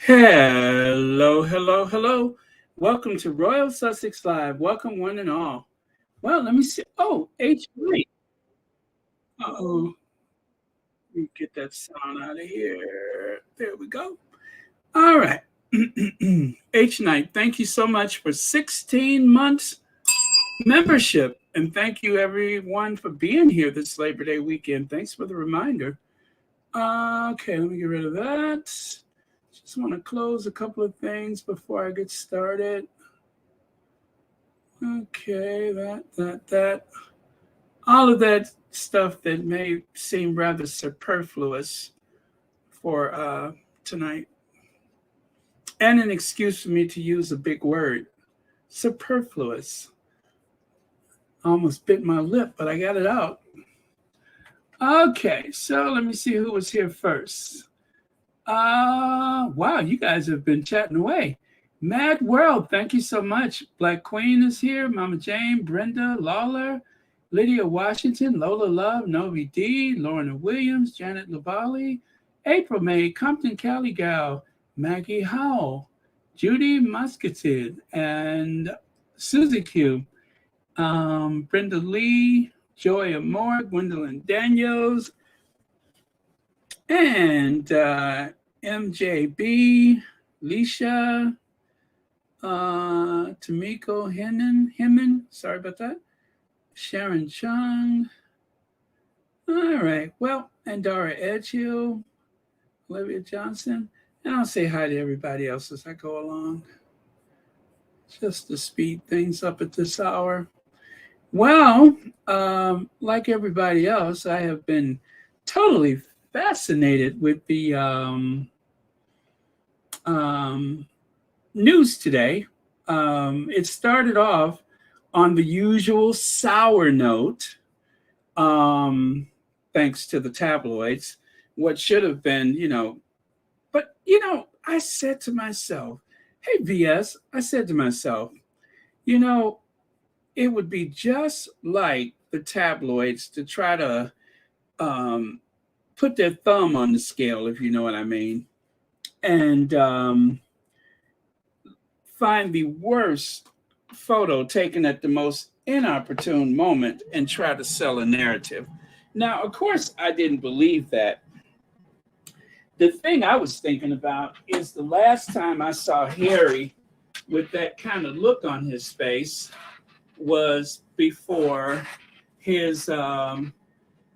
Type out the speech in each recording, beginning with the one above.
Hello, hello, hello. Welcome to Royal Sussex Live. Welcome, one and all. Well, let me see. Oh, H Knight. Oh, let me get that sound out of here. There we go. All right. H Knight, thank you so much for 16 months membership. And thank you, everyone, for being here this Labor Day weekend. Thanks for the reminder. Okay, let me get rid of that. Just want to close a couple of things before I get started. Okay, that. All of that stuff that may seem rather superfluous for tonight. And an excuse for me to use a big word superfluous. I almost bit my lip, but I got it out. Okay, so let me see who was here first. Wow, you guys have been chatting away. Mad World, thank you so much. Black Queen is here. Mama Jane, Brenda, Lawler, Lydia Washington, Lola Love, Novi D, Lorna Williams, Janet Lavalley, April May, Compton Cali Gal, Maggie Howell, Judy Muscated, and Susie Q, Brenda Lee, Joy Amore, Gwendolyn Daniels, and MJB, Leisha, Tamiko Hemen, sorry about that, Sharon Chung. All right, well, and Dara Edgehill, Olivia Johnson, and I'll say hi to everybody else as I go along, just to speed things up at this hour. Well, like everybody else, I have been totally fascinated with the news today. It started off on the usual sour note, thanks to the tabloids. What should have been, but I said to myself, hey, VS, I said to myself, you know, it would be just like the tabloids to try to put their thumb on the scale, if you know what I mean, and find the worst photo taken at the most inopportune moment and try to sell a narrative. Now, of course, I didn't believe that. The thing I was thinking about is the last time I saw Harry with that kind of look on his face was before his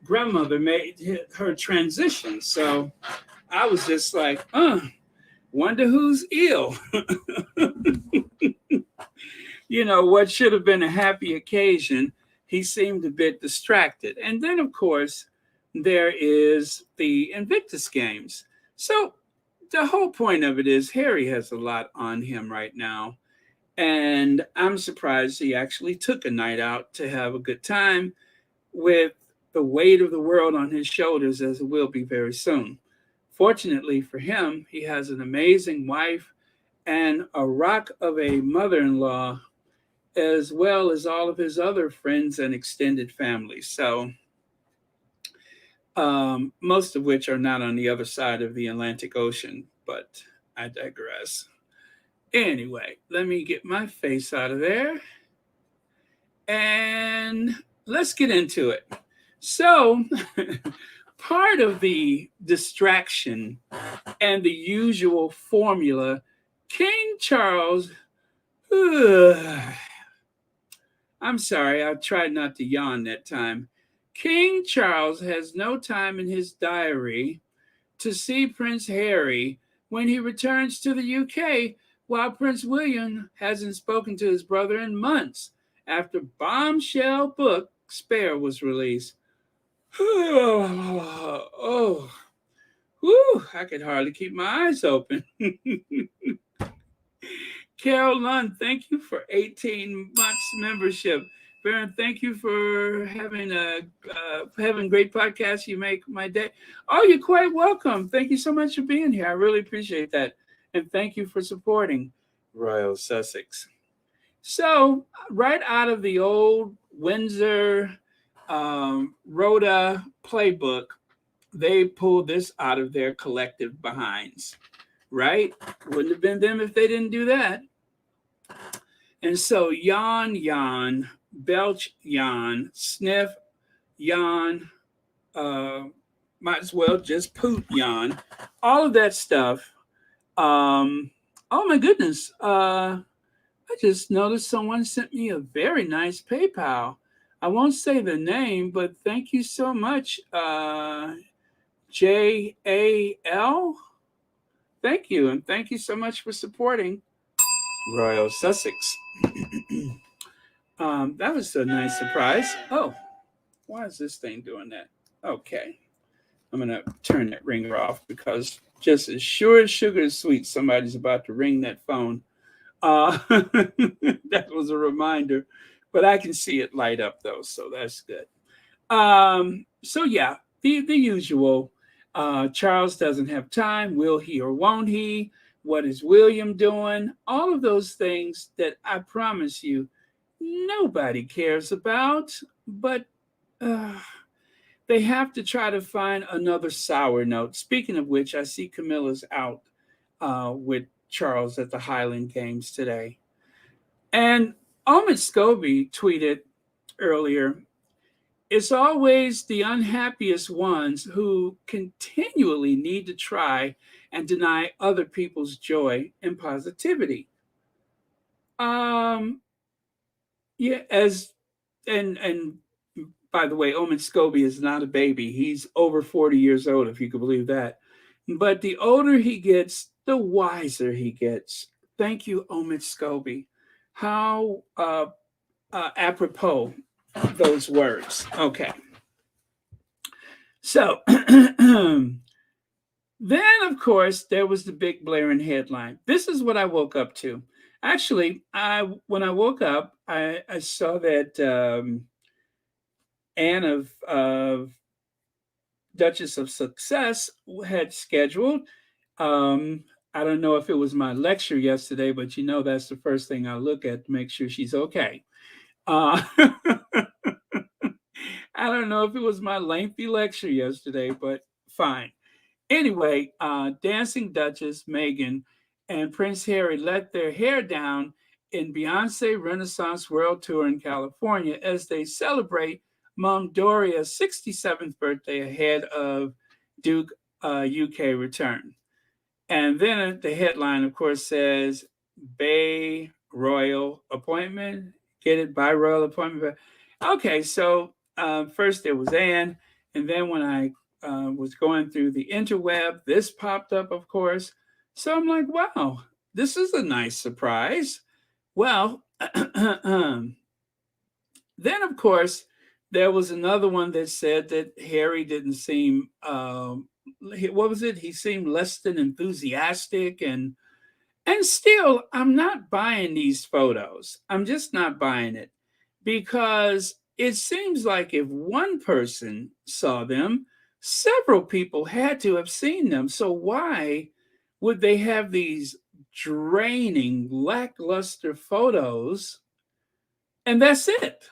grandmother made her transition. So I was just like, wonder who's ill. What should have been a happy occasion, he seemed a bit distracted. And then, of course, there is the Invictus Games. So the whole point of it is Harry has a lot on him right now. And I'm surprised he actually took a night out to have a good time with the weight of the world on his shoulders, as it will be very soon. Fortunately for him, he has an amazing wife and a rock of a mother in law, as well as all of his other friends and extended family. So, most of which are not on the other side of the Atlantic Ocean, but I digress. Anyway, let me get my face out of there and let's get into it. So, part of the distraction and the usual formula, King Charles, I'm sorry, I tried not to yawn that time. King Charles has no time in his diary to see Prince Harry when he returns to the UK, while Prince William hasn't spoken to his brother in months after bombshell book Spare was released. Oh, whew, I could hardly keep my eyes open. Carol Lund, thank you for 18 months membership. Baron, thank you for having great podcast. You make my day. Oh, you're quite welcome. Thank you so much for being here. I really appreciate that. And thank you for supporting Royal Sussex. So, right out of the old Windsor Rhoda playbook, they pulled this out of their collective behinds. right? Wouldn't have been them if they didn't do that. And so yawn, yawn, belch, yawn, sniff, yawn, uh, might as well just poop, yawn, all of that stuff. Um, oh my goodness. I just noticed someone sent me a very nice PayPal. I won't say the name, but thank you so much, JAL. Thank you. And thank you so much for supporting Royal Sussex. That was a nice surprise. Oh, why is this thing doing that? Okay. I'm going to turn that ringer off because just as sure as sugar is sweet, somebody's about to ring that phone. That was a reminder, but I can see it light up though, so that's good. So yeah, the usual. Charles doesn't have time. Will he or won't he? What is William doing? All of those things that I promise you nobody cares about, but uh, they have to try to find another sour note. Speaking of which, I see Camilla's out with Charles at the Highland Games today. And Ahmed Scobie tweeted earlier, it's always the unhappiest ones who continually need to try and deny other people's joy and positivity. Um, yeah, as and by the way, Omen Scobie is not a baby. He's over 40 years old, if you could believe that. But the older he gets, the wiser he gets. Thank you, Omen Scobie. How apropos those words. Okay. So then, of course, there was the big blaring headline. This is what I woke up to. Actually, when I woke up, I saw that Anne of Duchess of Success had scheduled. Um, I don't know if it was my lecture yesterday, but you know that's the first thing I look at to make sure she's okay. I don't know if it was my lengthy lecture yesterday, but fine. Anyway, Dancing Duchess, Meghan, and Prince Harry let their hair down in Beyonce Renaissance World Tour in California as they celebrate Mom Doria's 67th birthday ahead of Duke UK return. And then the headline, of course, says Bay Royal Appointment. Get it? By Royal Appointment. Okay, so first there was Anne, and then when I was going through the interweb, this popped up, of course. So I'm like, wow, this is a nice surprise. Well, then, of course, there was another one that said that Harry didn't seem, what was it? He seemed less than enthusiastic. And still, I'm not buying these photos. I'm just not buying it because it seems like if one person saw them, several people had to have seen them. So why would they have these draining, lackluster photos and that's it?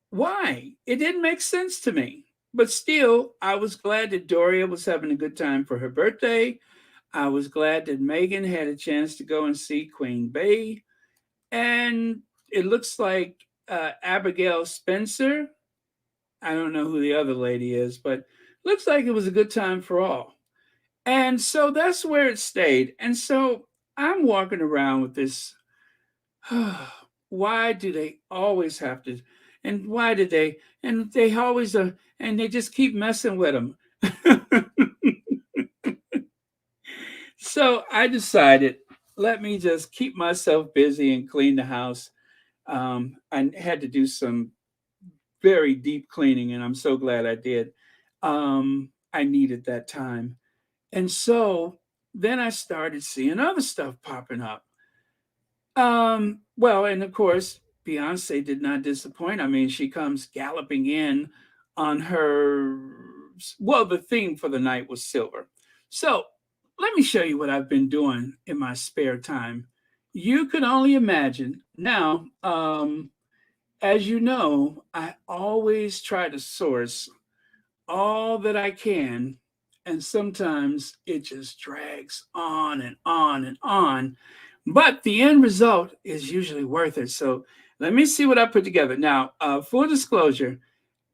Why? It didn't make sense to me. But still, I was glad that Doria was having a good time for her birthday. I was glad that Meghan had a chance to go and see Queen Bey. And it looks like Abigail Spencer, I don't know who the other lady is, but looks like it was a good time for all. And so that's where it stayed. And so I'm walking around with this why do they always have to? And why did they? And they always and they just keep messing with them. So I decided, let me just keep myself busy and clean the house. I had to do some very deep cleaning, and I'm so glad I did. I needed that time. And so then I started seeing other stuff popping up. Well, and of course, Beyonce did not disappoint. I mean, she comes galloping in on her, well, the theme for the night was silver. So let me show you what I've been doing in my spare time. You could only imagine. Now, as you know, I always try to source all that I can And sometimes it just drags on and on and on. But the end result is usually worth it. So let me see what I put together. Now, full disclosure,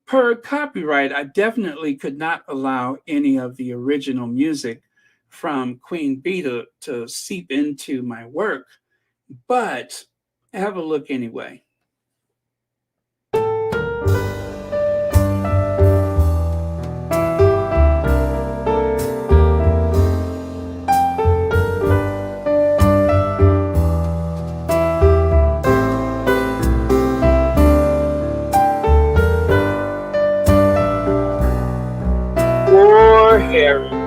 per copyright, I definitely could not allow any of the original music from Queen Bee to seep into my work, but have a look anyway. Poor Harry.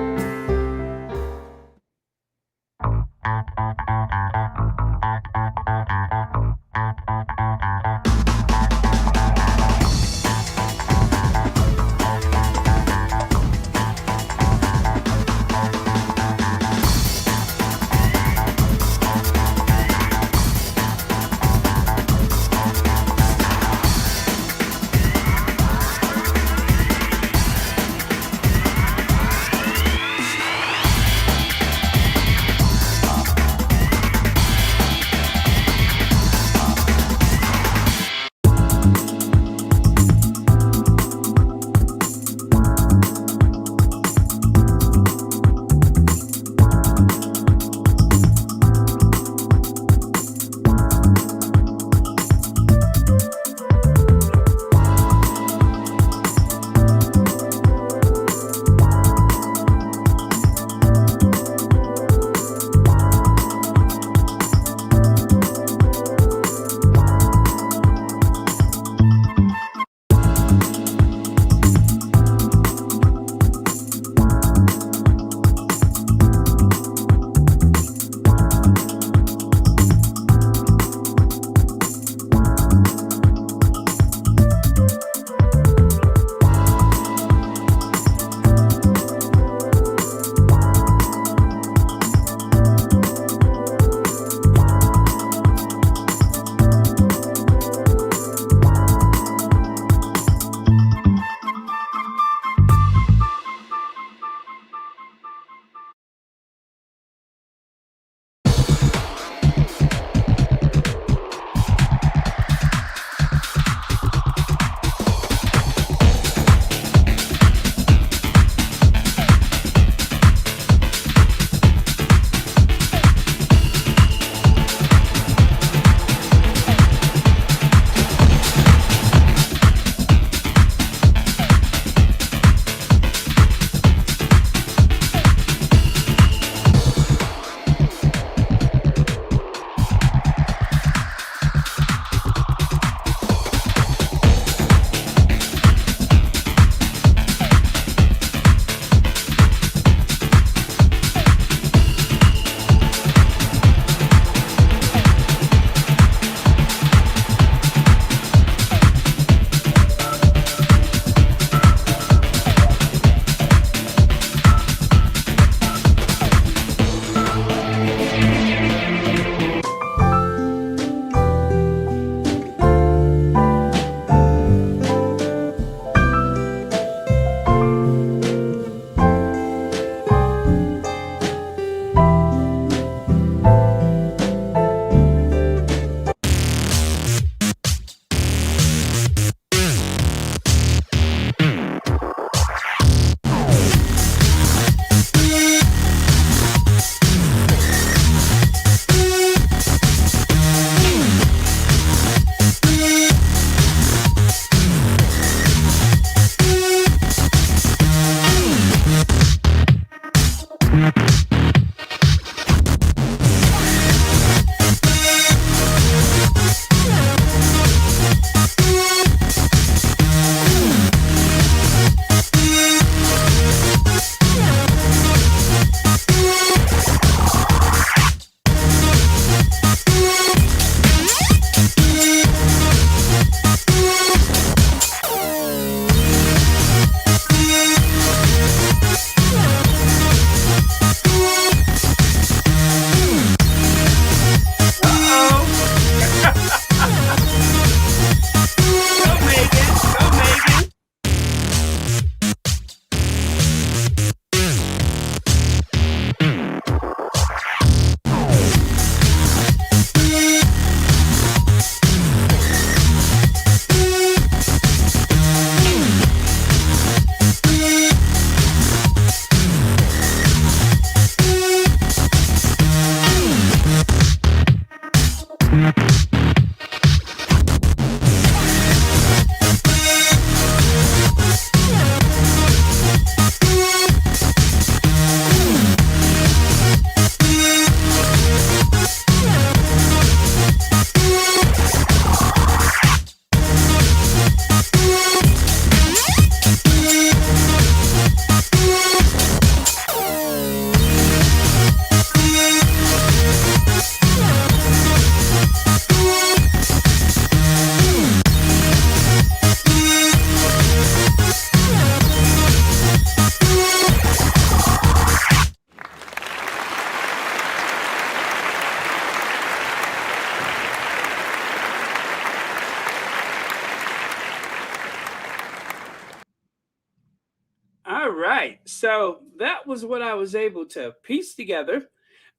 All right. So that was what I was able to piece together.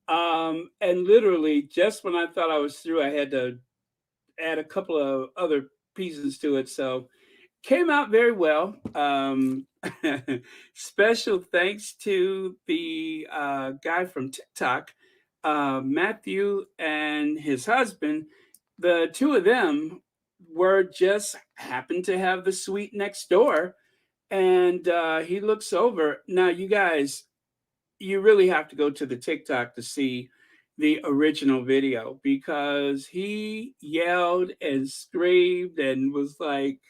And literally, just when I thought I was through, I had to add a couple of other pieces to it. So came out very well. Special thanks to the guy from TikTok, Matthew, and his husband. The two of them were just happened to have the suite next door, and he looks over. Now, you guys, you really have to go to the TikTok to see the original video because he yelled and screamed and was like,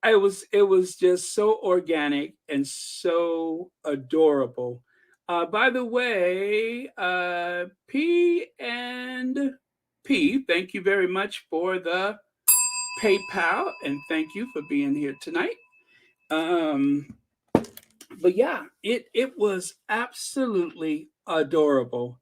it was just so organic and so adorable. By the way, P and P, thank you very much for the PayPal and thank you for being here tonight. Um, but yeah, it was absolutely adorable.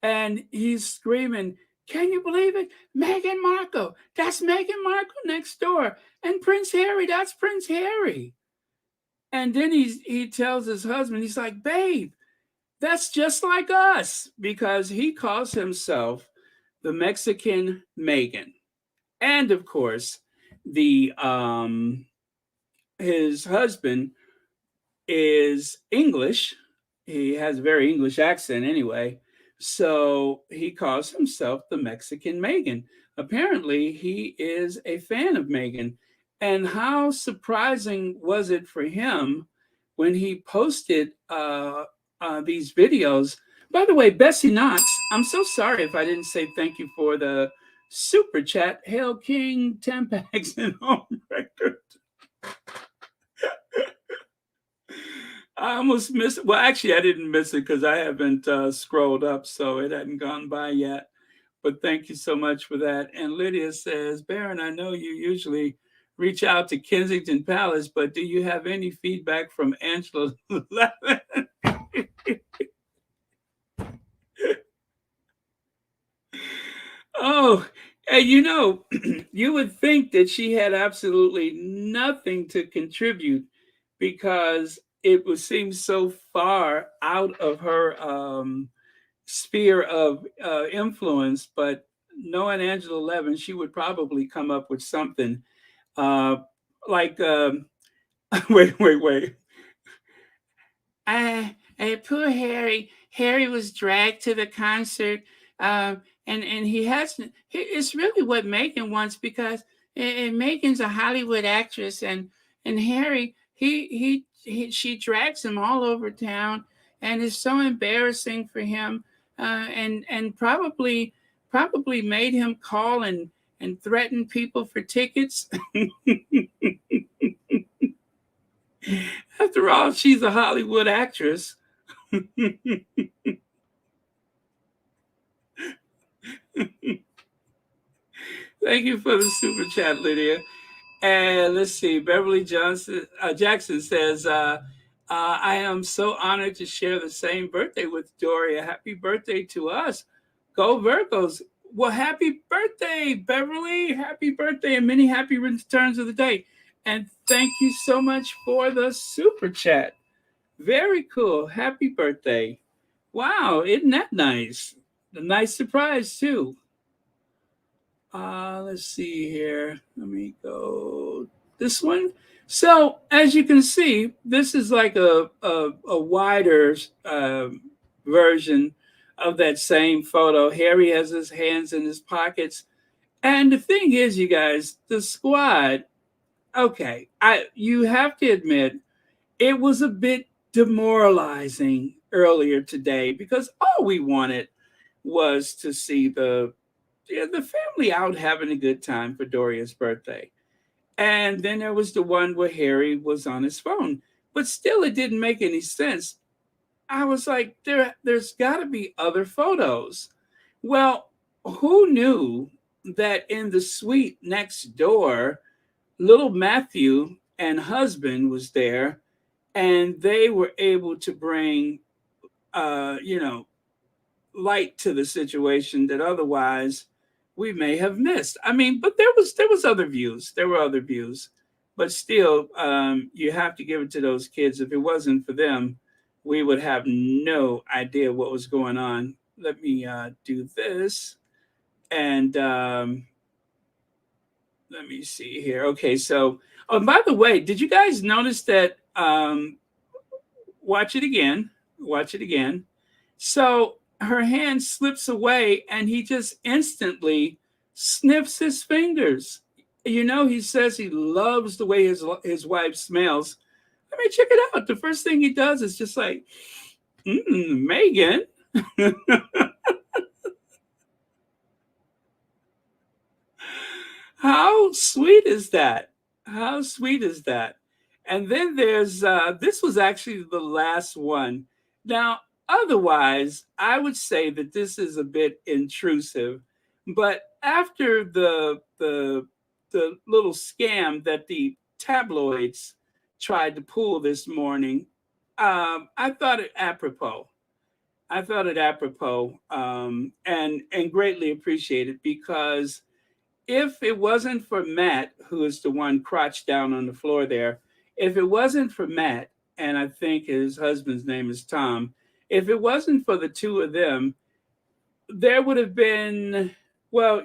And he's screaming, "Can you believe it? Meghan Markle! That's Meghan Markle next door, and Prince Harry, that's Prince Harry." And then he tells his husband, he's like, "Babe, that's just like us," because he calls himself the Mexican Megan, and of course, the his husband is English. He has a very English accent anyway. So he calls himself the Mexican Megan. Apparently, he is a fan of Megan. And how surprising was it for him when he posted these videos? By the way, Bessie Knox, I'm so sorry if I didn't say thank you for the super chat. Hail King, Tampax, and Home Record. I almost missed it. Well, actually, I didn't miss it because I haven't scrolled up, so it hadn't gone by yet. But thank you so much for that. And Lydia says, Baron, I know you usually reach out to Kensington Palace, but do you have any feedback from Angela Levin? Oh, and you would think that she had absolutely nothing to contribute because it would seem so far out of her sphere of influence. But knowing Angela Levin, she would probably come up with something uh, like, wait. Poor Harry. Harry was dragged to the concert, and he hasn't. It's really what Megan wants because and Megan's a Hollywood actress, and Harry she drags him all over town, and it's so embarrassing for him, and probably made him call and threaten people for tickets. After all, she's a Hollywood actress. Thank you for the super chat, Lydia. And let's see, Beverly Johnson Jackson says, "I am so honored to share the same birthday with Doria. Happy birthday to us, go Virgos!" Well, happy birthday, Beverly! Happy birthday, and many happy returns of the day. And thank you so much for the super chat. Very cool. Happy birthday! Wow, isn't that nice? A nice surprise too. Let's see here. Let me go this one. So as you can see, this is like a wider version of that same photo. Harry has his hands in his pockets. And the thing is, you guys, the squad, okay, you have to admit it was a bit demoralizing earlier today because all we wanted was to see the family out having a good time for Doria's birthday. And then there was the one where Harry was on his phone. But still, it didn't make any sense. I was like, there's got to be other photos. Well, who knew that in the suite next door, little Matthew and husband was there, and they were able to bring, uh, you know, light to the situation that otherwise we may have missed. I mean, but there was other views. There were other views. but still, you have to give it to those kids. If it wasn't for them, we would have no idea what was going on. Let me do this. And let me see here. Okay, so, oh, by the way, did you guys notice that? Watch it again. Watch it again. So her hand slips away, and he just instantly sniffs his fingers. You know, he says he loves the way his wife smells. I mean, check it out. The first thing he does is just like, Meghan. How sweet is that? How sweet is that? And then there's this was actually the last one. Now, otherwise, I would say that this is a bit intrusive, but after the little scam that the tabloids tried to pull this morning, I thought it apropos. I thought it apropos, and greatly appreciated, because if it wasn't for Matt, who is the one crouched down on the floor there, if it wasn't for Matt, and I think his husband's name is Tom, if it wasn't for the two of them, there would have been, well,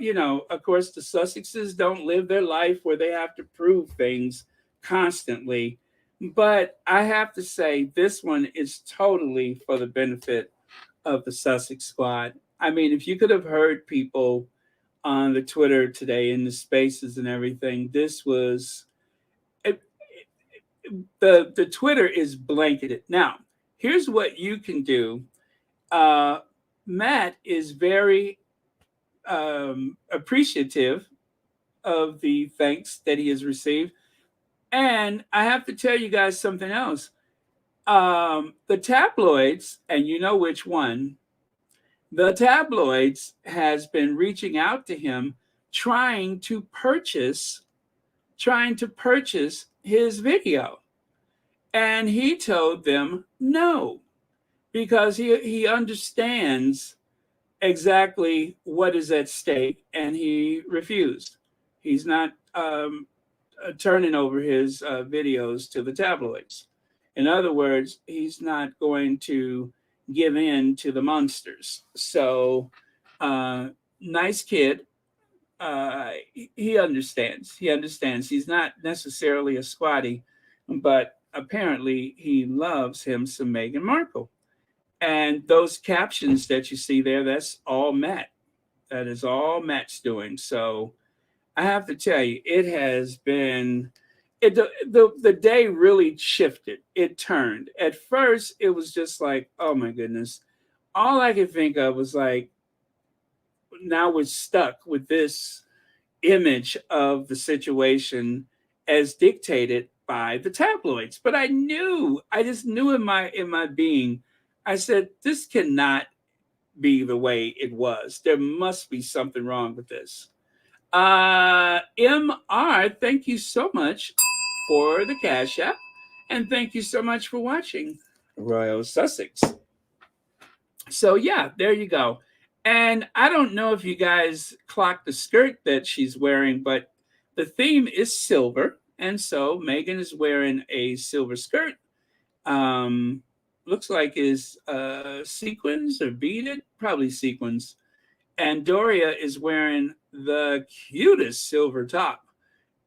of course, the Sussexes don't live their life where they have to prove things constantly. But I have to say, this one is totally for the benefit of the Sussex squad. I mean, if you could have heard people on the Twitter today in the spaces and everything, this was it, the Twitter is blanketed. Now, here's what you can do. Uh, Matt is very appreciative of the thanks that he has received, and I have to tell you guys something else. The tabloids, and you know which one, the tabloids has been reaching out to him, trying to purchase his video, and he told them no, because he understands exactly what is at stake, and he refused. He's not turning over his videos to the tabloids. In other words, he's not going to give in to the monsters. So, nice kid. He understands. He understands. He's not necessarily a squatty, but apparently he loves him some Meghan Markle. And those captions that you see there, that's all Matt. That is all Matt's doing. So I have to tell you, it has been the day really shifted. It turned. At first, it was just like, oh my goodness. All I could think of was like, now we're stuck with this image of the situation as dictated by the tabloids. But I just knew in my being, I said, this cannot be the way it was. There must be something wrong with this. MR, thank you so much for the Cash App. And thank you so much for watching Royal Sussex. So, yeah, there you go. And I don't know if you guys clocked the skirt that she's wearing, but the theme is silver. And so Meghan is wearing a silver skirt. Looks like is sequins or beaded, probably sequins. And Doria is wearing the cutest silver top.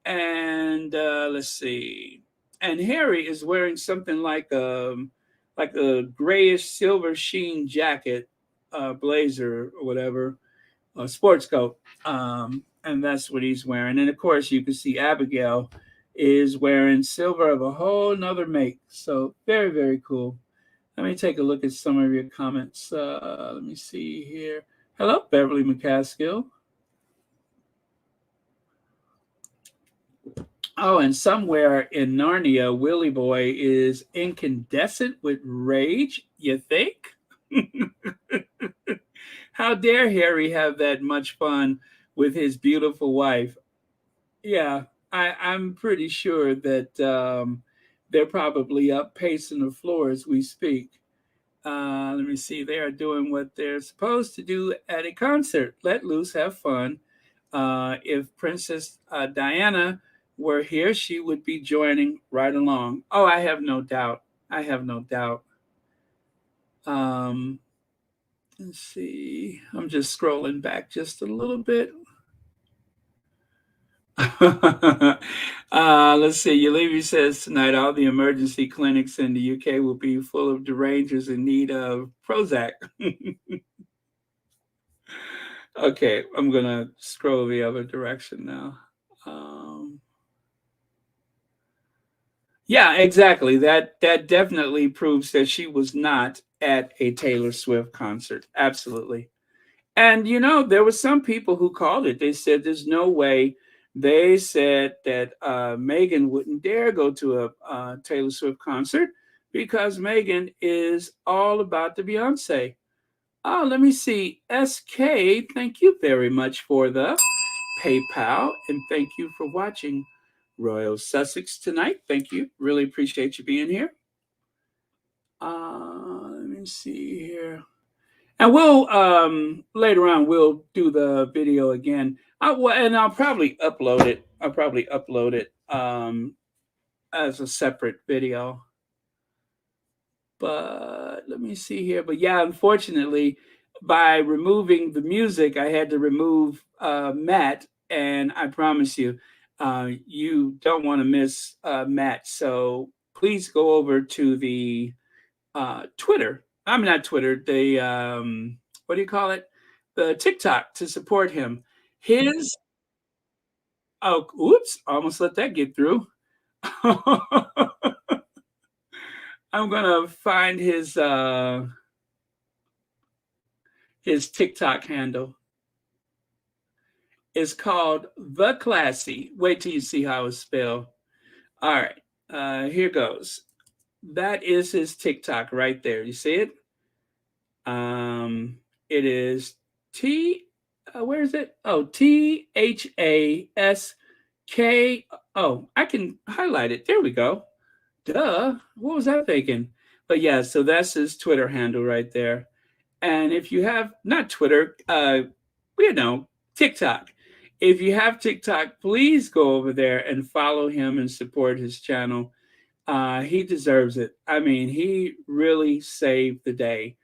And let's see. And Harry is wearing something like a grayish silver sheen jacket, blazer or whatever, a sports coat. And that's what he's wearing. And of course, you can see Abigail is wearing silver of a whole nother make. So very, very cool. Let me take a look at some of your comments. Let me see here. Hello, Beverly McCaskill. Oh, and somewhere in Narnia, Willie Boy is incandescent with rage, you think? How dare Harry have that much fun with his beautiful wife? Yeah, I'm pretty sure that they're probably up pacing the floor as we speak. Let me see. They are doing what they're supposed to do at a concert. Let loose, have fun. If Princess Diana were here, she would be joining right along. Oh, I have no doubt. I have no doubt. Um, let's see. I'm just scrolling back just a little bit. Let's see. Yalevi says tonight all the emergency clinics in the UK will be full of derangers in need of Prozac. Okay, I'm gonna scroll the other direction now. Um, yeah, exactly. That definitely proves that she was not at a Taylor Swift concert. Absolutely. And there were some people who called it. They said there's no way. They said that Meghan wouldn't dare go to a Taylor Swift concert because Meghan is all about the Beyonce. Oh, let me see. SK, thank you very much for the PayPal, and thank you for watching Royal Sussex tonight. Thank you. Really appreciate you being here. Let me see here. And we'll later on we'll do the video again. And I'll probably upload it. I'll probably upload it as a separate video. But let me see here. But yeah, unfortunately, by removing the music, I had to remove Matt, and I promise you, you don't want to miss Matt. So please go over to the Twitter. I'm not Twitter. The what do you call it? The TikTok to support him. His oh, oops! Almost let that get through. I'm gonna find his TikTok handle. It's called The Classy. Wait till you see how it's spelled. All right, here goes. That is his TikTok right there. You see it? It is T. Where is it? Oh, THASK. Oh, I can highlight it. There we go. Duh. What was I thinking? But yeah, so that's his Twitter handle right there. And if you have not Twitter, TikTok. If you have TikTok, please go over there and follow him and support his channel. He deserves it. I mean, he really saved the day.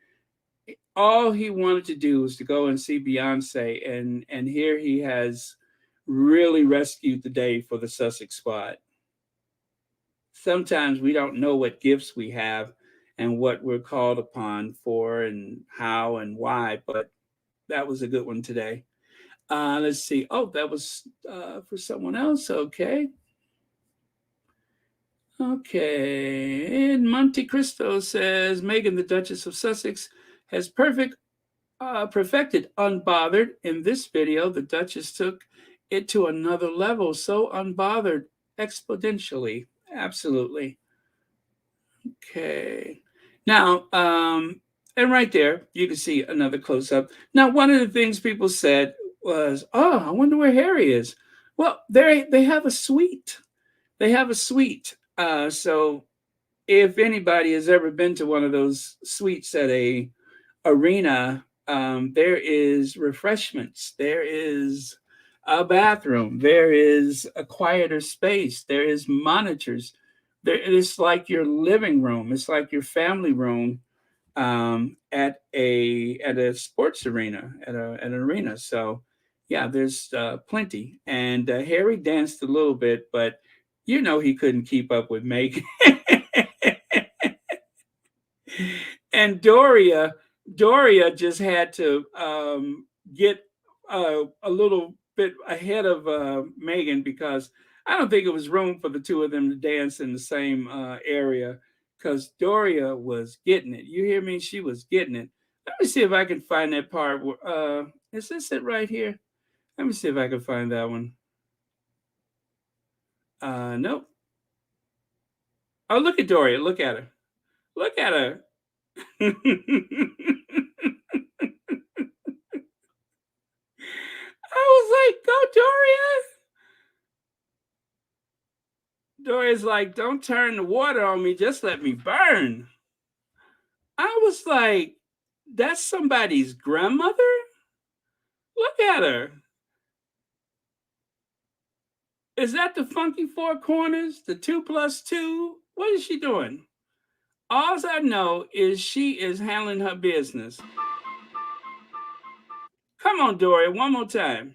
All he wanted to do was to go and see Beyonce, and here he has really rescued the day for the Sussex squad. Sometimes we don't know what gifts we have and what we're called upon for and how and why, but that was a good one today. Let's see. Oh, that was for someone else. Okay. Okay. And Monte Cristo says Meghan, the Duchess of Sussex, has perfected unbothered. In this video, the Duchess took it to another level, so unbothered exponentially. Absolutely. Okay. Now, and right there, you can see another close up. Now, one of the things people said was, "Oh, I wonder where Harry is." Well, they have a suite. They have a suite. So if anybody has ever been to one of those suites at a arena, there is refreshments, there is a bathroom, there is a quieter space, there is monitors. It's like your living room, it's like your family room at a sports arena, at an arena. So yeah, there's plenty. And Harry danced a little bit, but he couldn't keep up with Megan. And Doria just had to get a little bit ahead of Megan because I don't think it was room for the two of them to dance in the same area because Doria was getting it. You hear me? She was getting it. Let me see if I can find that part. Is this it right here? Let me see if I can find that one. Nope. Oh, look at Doria. Look at her. Look at her. I was like, go, Doria. Doria's like, don't turn the water on me. Just let me burn. I was like, that's somebody's grandmother? Look at her. Is that the funky four corners? The 2+2? What is she doing? All I know is she is handling her business. Come on, Doria, one more time.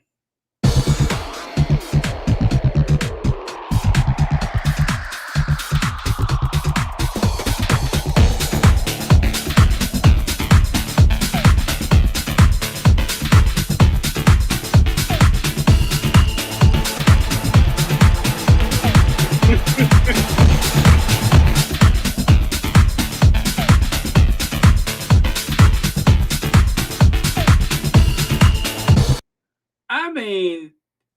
I mean,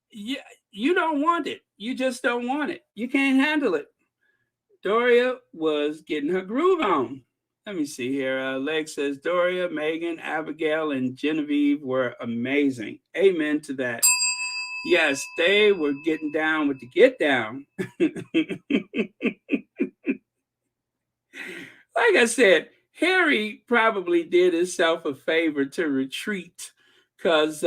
you don't want it. You just don't want it. You can't handle it. Doria was getting her groove on. Let me see here. Leg says Doria, Meghan, Abigail, and Genevieve were amazing. Amen to that. Yes, they were getting down with the get down. Like I said, Harry probably did himself a favor to retreat because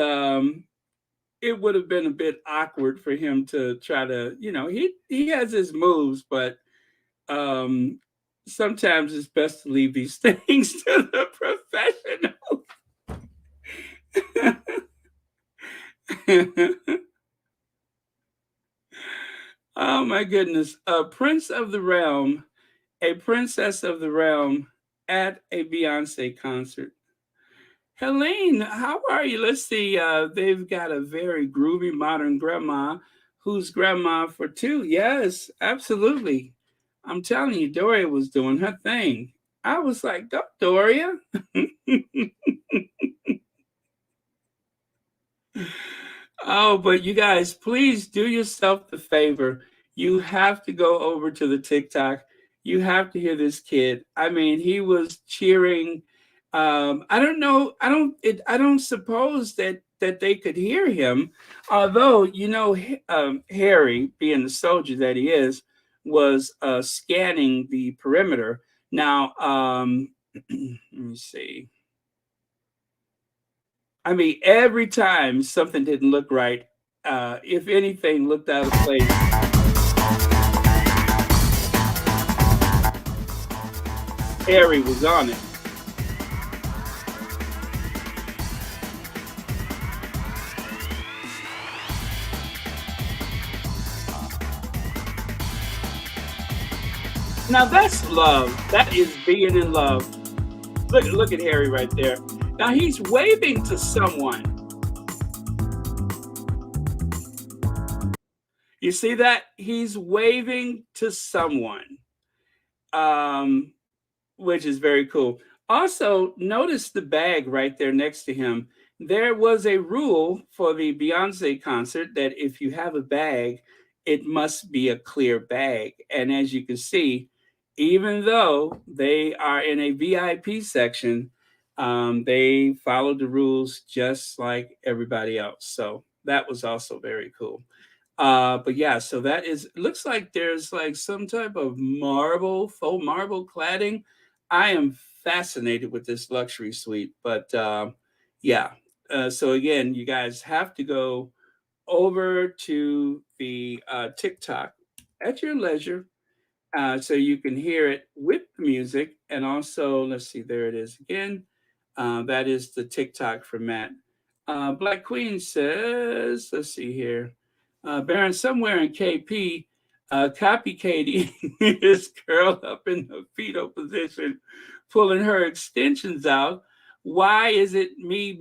it would have been a bit awkward for him to try to, he has his moves, but um, sometimes it's best to leave these things to the professional. Oh my goodness. A prince of the realm, a princess of the realm at a Beyonce concert. Helene, how are you? Let's see. They've got a very groovy modern grandma who's grandma for two. Yes, absolutely. I'm telling you, Doria was doing her thing. I was like, go, Doria. Oh, but you guys, please do yourself the favor. You have to go over to the TikTok. You have to hear this kid. I mean, he was cheering. I don't know. I don't suppose that they could hear him. Although Harry, being the soldier that he is, was scanning the perimeter. Now, let me see. I mean, every time something didn't look right, if anything looked out of place, Harry was on it. Now that's love. That is being in love. Look at Harry right there. Now he's waving to someone. You see that? He's waving to someone, um, which is very cool. Also, notice the bag right there next to him. There was a rule for the Beyonce concert that if you have a bag, it must be a clear bag. And as you can see, even though they are in a VIP section, they followed the rules just like everybody else. So that was also very cool. But yeah, so that is looks like there's like some type of faux marble cladding. I am fascinated with this luxury suite, but yeah. So again, you guys have to go over to the TikTok at your leisure, so you can hear it with the music. And also, let's see, there it is again. That is the TikTok for Matt. Black Queen says, let's see here. Baron, somewhere in KP, copy Katie is curled up in the fetal position, pulling her extensions out. Why is it me?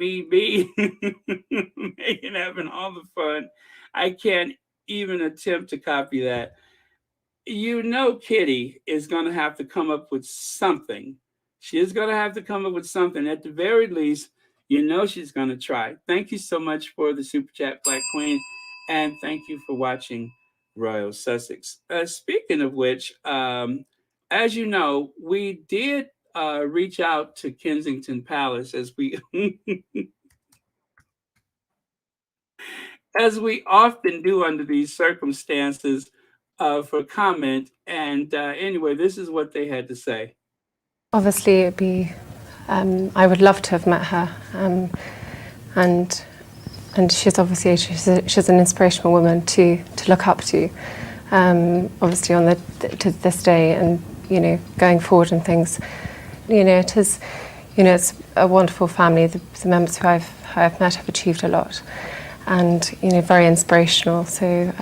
Making having all the fun. I can't even attempt to copy that. Kitty is going to have to come up with something. She is going to have to come up with something. At the very least, she's going to try. Thank you so much for the super chat, Black Queen. And thank you for watching Royal Sussex. Speaking of which, as you know, we did reach out to Kensington Palace as we as we often do under these circumstances, for comment. And anyway, this is what they had to say. Obviously, I would love to have met her, and and she's obviously she's an inspirational woman to look up to, obviously on to this day, and going forward and things. It is, it's a wonderful family. The members who I've met have achieved a lot, and very inspirational. So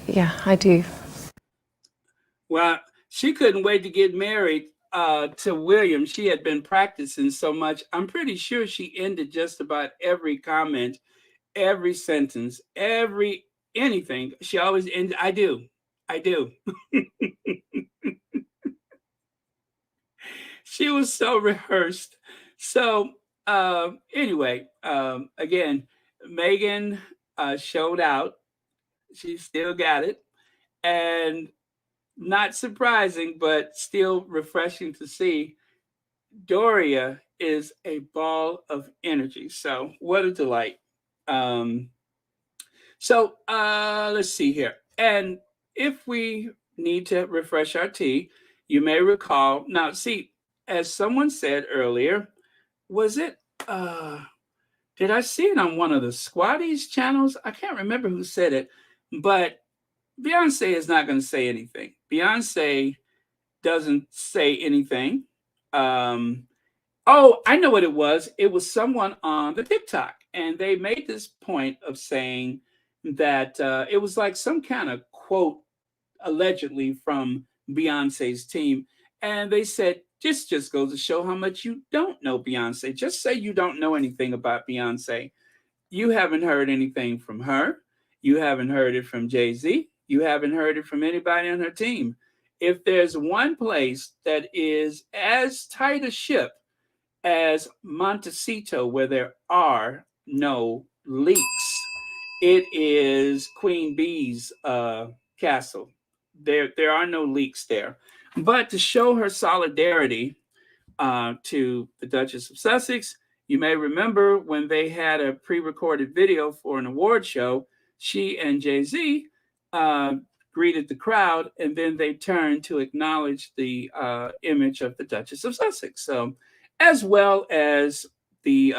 yeah, I do. Well, she couldn't wait to get married to William. She had been practicing so much. I'm pretty sure she ended just about every comment, every sentence, anything. She always ended, I do. She was so rehearsed. So anyway, again, Meghan showed out. She still got it. And not surprising, but still refreshing to see, Doria is a ball of energy. So what a delight. Um, let's see here. And if we need to refresh our tea, you may recall. Now, see, as someone said earlier, was it? Did I see it on one of the Squatties channels? I can't remember who said it, but Beyonce is not going to say anything. Beyonce doesn't say anything. Oh, I know what it was. It was someone on the TikTok, and they made this point of saying that it was like some kind of quote, allegedly from Beyonce's team, and they said, just goes to show how much you don't know Beyonce. Just say you don't know anything about Beyonce. You haven't heard anything from her. You haven't heard it from Jay-Z. You haven't heard it from anybody on her team. If there's one place that is as tight a ship as Montecito, where there are no leaks, it is Queen Bee's castle. There are no leaks there. But to show her solidarity to the Duchess of Sussex, you may remember when they had a pre-recorded video for an award show, she and Jay-Z greeted the crowd, and then they turned to acknowledge the image of the Duchess of Sussex. So, as well as the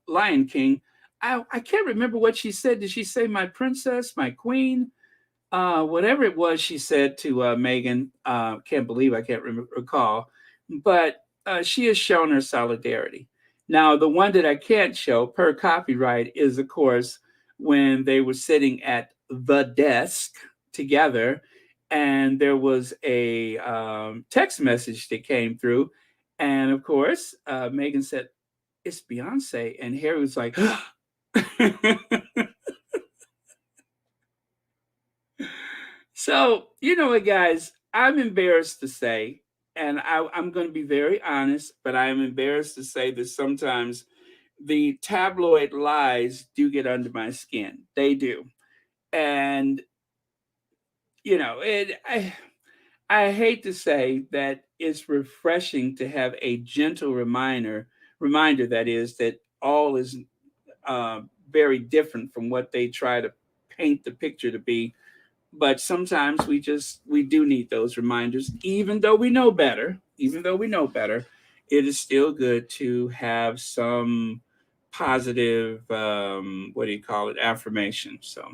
Lion King, I can't remember what she said. Did she say my princess, my queen? Whatever it was she said to Meghan, can't believe I can't recall, but she has shown her solidarity. Now, the one that I can't show per copyright is, of course, when they were sitting at the desk together, and there was a text message that came through, and of course, Meghan said, "It's Beyonce," and Harry was like, So, you know what, guys, I'm embarrassed to say, and I'm going to be very honest, but I'm embarrassed to say that sometimes the tabloid lies do get under my skin. They do. And, I hate to say that it's refreshing to have a gentle reminder that is, that all is very different from what they try to paint the picture to be. But sometimes we do need those reminders, even though we know better. It is still good to have some positive, what do you call it, affirmation. So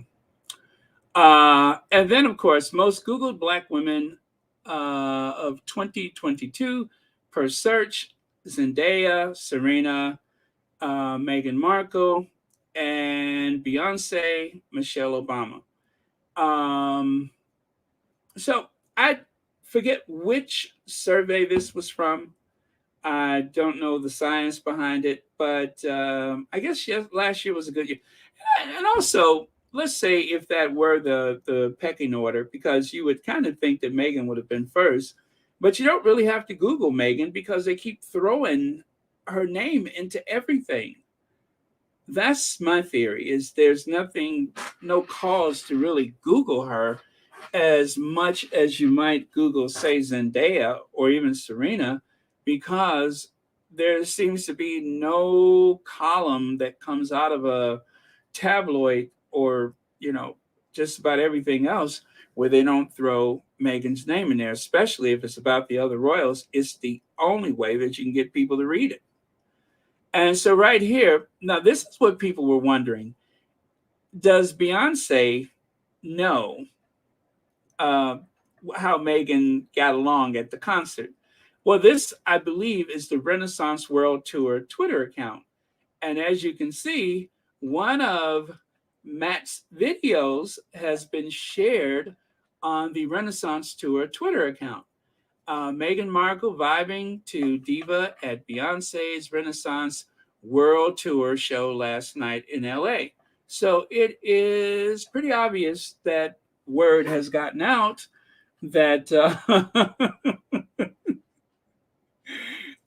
and then, of course, most Googled Black women of 2022 per search: Zendaya, Serena, Meghan Markle, and Beyonce, Michelle Obama. So I forget which survey this was from. I don't know the science behind it, but I guess last year was a good year. And also, let's say if that were the pecking order, because you would kind of think that Meghan would have been first, but you don't really have to Google Meghan because they keep throwing her name into everything. That's my theory, is there's no cause to really Google her as much as you might Google, say, Zendaya or even Serena, because there seems to be no column that comes out of a tabloid or, just about everything else where they don't throw Meghan's name in there, especially if it's about the other royals. It's the only way that you can get people to read it. And so right here, now this is what people were wondering: does Beyonce know uh, how Meghan got along at the concert? Well, this, I believe, is the Renaissance World Tour Twitter account. And as you can see, one of Matt's videos has been shared on the Renaissance Tour Twitter account. Meghan Markle vibing to Diva at Beyonce's Renaissance World Tour show last night in LA. So it is pretty obvious that word has gotten out that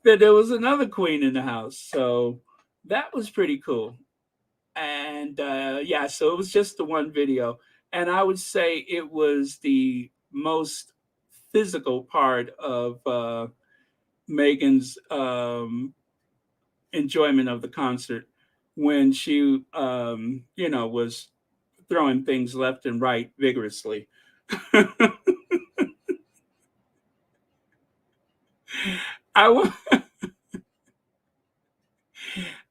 that there was another queen in the house. So that was pretty cool. And yeah, so it was just the one video. And I would say it was the most physical part of Megan's enjoyment of the concert when she, was throwing things left and right vigorously. I won't,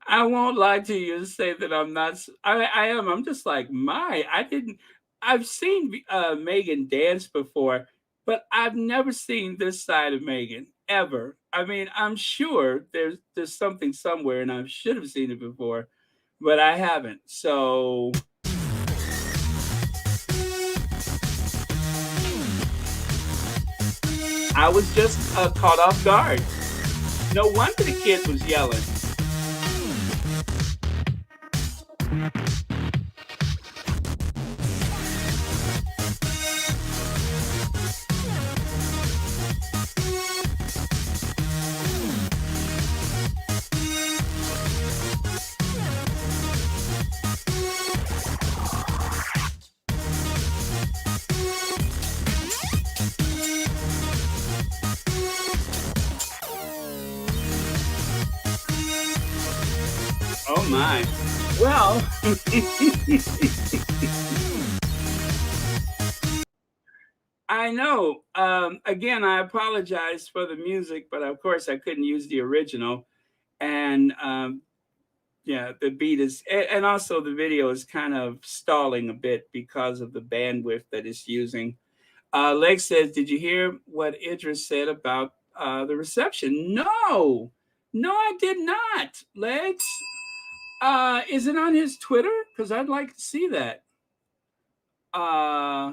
I won't lie to you and say that I'm not. I am. I'm just like my. I didn't. I've seen Megan dance before, but I've never seen this side of Megan ever. I mean, I'm sure there's something somewhere, and I should have seen it before, but I haven't. So I was just caught off guard. No wonder the kid was yelling. Oh my. Well, I know. Again, I apologize for the music, but of course I couldn't use the original. And yeah, the beat is, and also the video is kind of stalling a bit because of the bandwidth that it's using. Lex says, "Did you hear what Idris said about the reception?" No, no, I did not. Lex, is it on his Twitter? Because I'd like to see that. Uh,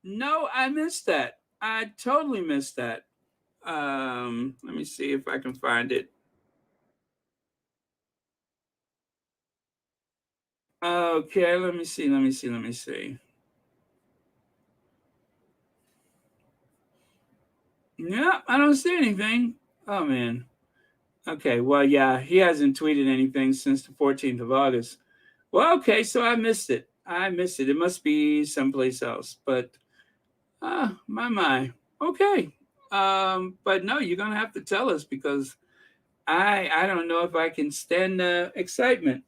no, I missed that. I totally missed that. Let me see if I can find it. Okay, let me see. Let me see. Let me see. Yeah, I don't see anything. Oh man. Okay, well, yeah, he hasn't tweeted anything since the 14th of August. Well, okay, so I missed it. I missed it. It must be someplace else. But my. Okay. But no, you're gonna have to tell us because I don't know if I can stand excitement.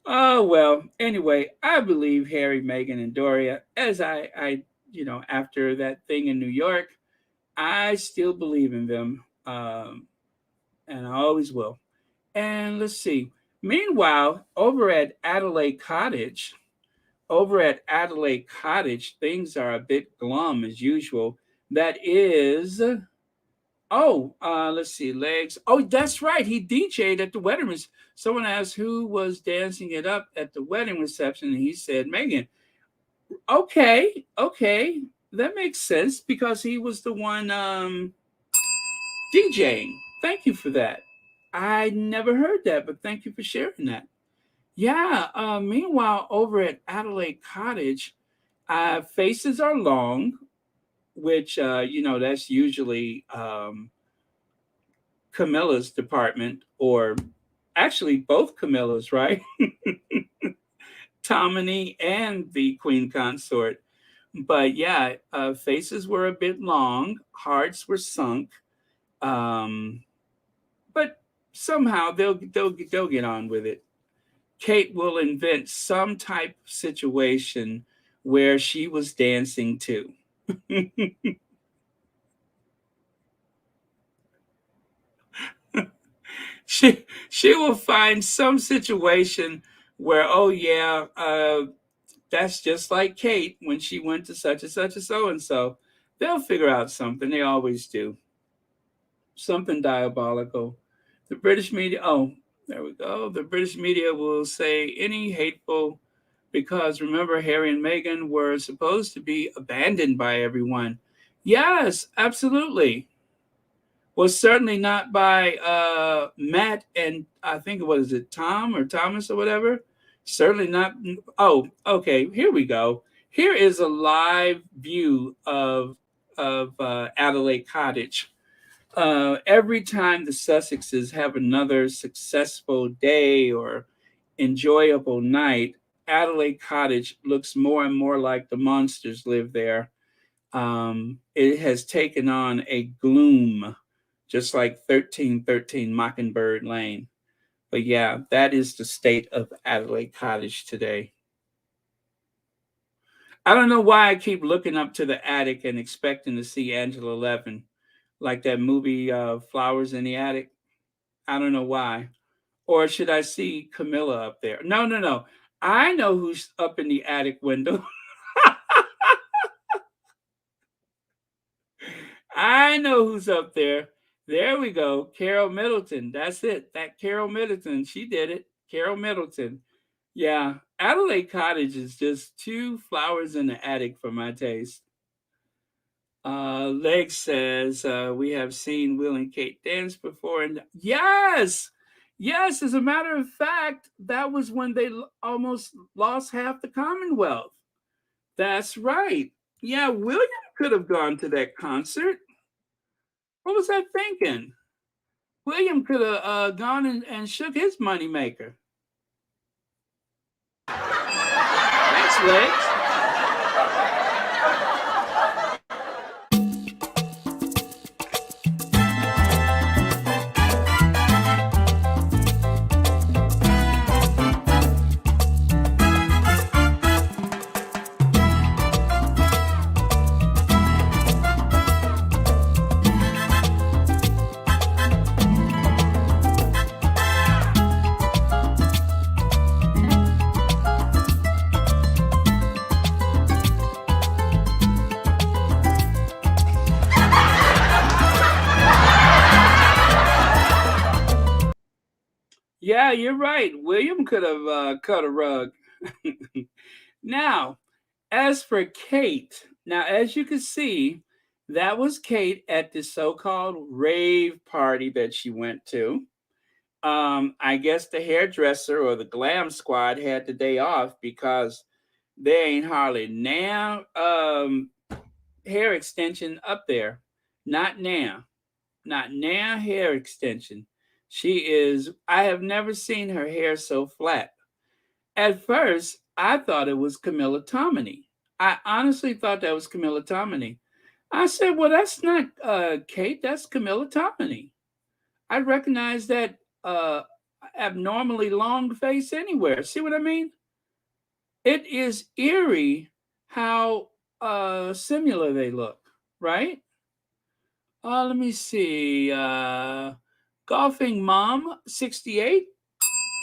Oh well. Anyway, I believe Harry, Meghan, and Doria. As after that thing in New York, I still believe in them, and I always will. And let's see. Meanwhile, over at Adelaide Cottage, things are a bit glum as usual. That is, let's see, legs. Oh, that's right. He DJ'd at the wedding. Someone asked who was dancing it up at the wedding reception, and he said Meghan. Okay, okay, that makes sense because he was the one DJing. Thank you for that. I never heard that, but thank you for sharing that. Yeah. Meanwhile, over at Adelaide Cottage, faces are long, which that's usually Camilla's department, or actually both Camillas, right? Tomini and the Queen Consort. But yeah, faces were a bit long, hearts were sunk, but somehow they'll get on with it. Kate will invent some type of situation where she was dancing too. she will find some situation where, oh yeah, that's just like Kate when she went to such and such and so and so. They'll figure out something. They always do. Something diabolical. The British media, oh, there we go. The British media will say any hateful, because remember, Harry and Meghan were supposed to be abandoned by everyone. Yes, absolutely. Was certainly not by Matt and I think, what is it, Tom or Thomas or whatever. Certainly not. Oh, okay. Here we go. Here is a live view of Adelaide Cottage. Every time the Sussexes have another successful day or enjoyable night, Adelaide Cottage looks more and more like the monsters live there. It has taken on a gloom, just like 1313 Mockingbird Lane. But yeah, that is the state of Adelaide Cottage today. I don't know why I keep looking up to the attic and expecting to see Angela Levin, like that movie Flowers in the Attic. I don't know why. Or should I see Camilla up there? No, no, no. I know who's up in the attic window. I know who's up there. There we go. Carol Middleton. That's it. That Carol Middleton. She did it. Carol Middleton. Yeah. Adelaide Cottage is just two flowers in the attic for my taste. Leg says, we have seen Will and Kate dance before. And yes, yes, as a matter of fact, that was when they almost lost half the Commonwealth. That's right. Yeah, William could have gone to that concert. What was I thinking? William could have gone and shook his moneymaker. Thanks, Legs. Yeah, you're right. William could have cut a rug. Now, as for Kate, now as you can see, that was Kate at the so-called rave party that she went to. I guess the hairdresser or the glam squad had the day off because there ain't hardly now hair extension up there. Not now. Not now hair extension. I have never seen her hair so flat. At first, I thought it was Camilla Tominey. I honestly thought that was Camilla Tominey. I said, well, that's not Kate, that's Camilla Tominey. I recognize that abnormally long face anywhere. See what I mean? It is eerie how similar they look, right? Let me see. Golfing Mom 68.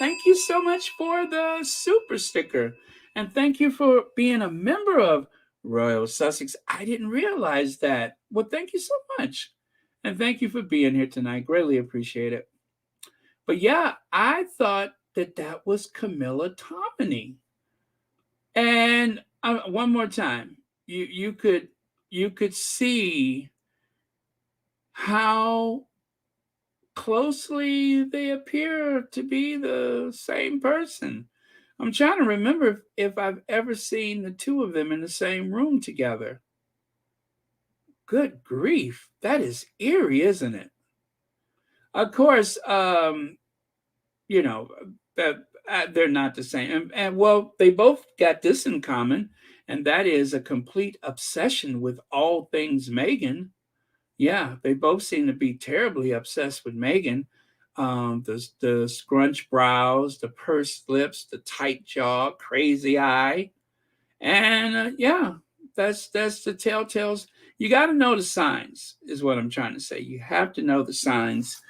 Thank you so much for the super sticker. And thank you for being a member of Royal Sussex. I didn't realize that. Well, thank you so much. And thank you for being here tonight. Greatly appreciate it. But yeah, I thought that that was Camilla Tominey. And one more time, you could see how closely they appear to be the same person. I'm trying to remember if I've ever seen the two of them in the same room together. Good grief, that is eerie, isn't it? Of course, you know that they're not the same, and well, they both got this in common, and that is a complete obsession with all things Meghan. Yeah, they both seem to be terribly obsessed with Meghan. The scrunch brows, the pursed lips, the tight jaw, crazy eye, and yeah, that's the telltales. You got to know the signs, is what I'm trying to say. You have to know the signs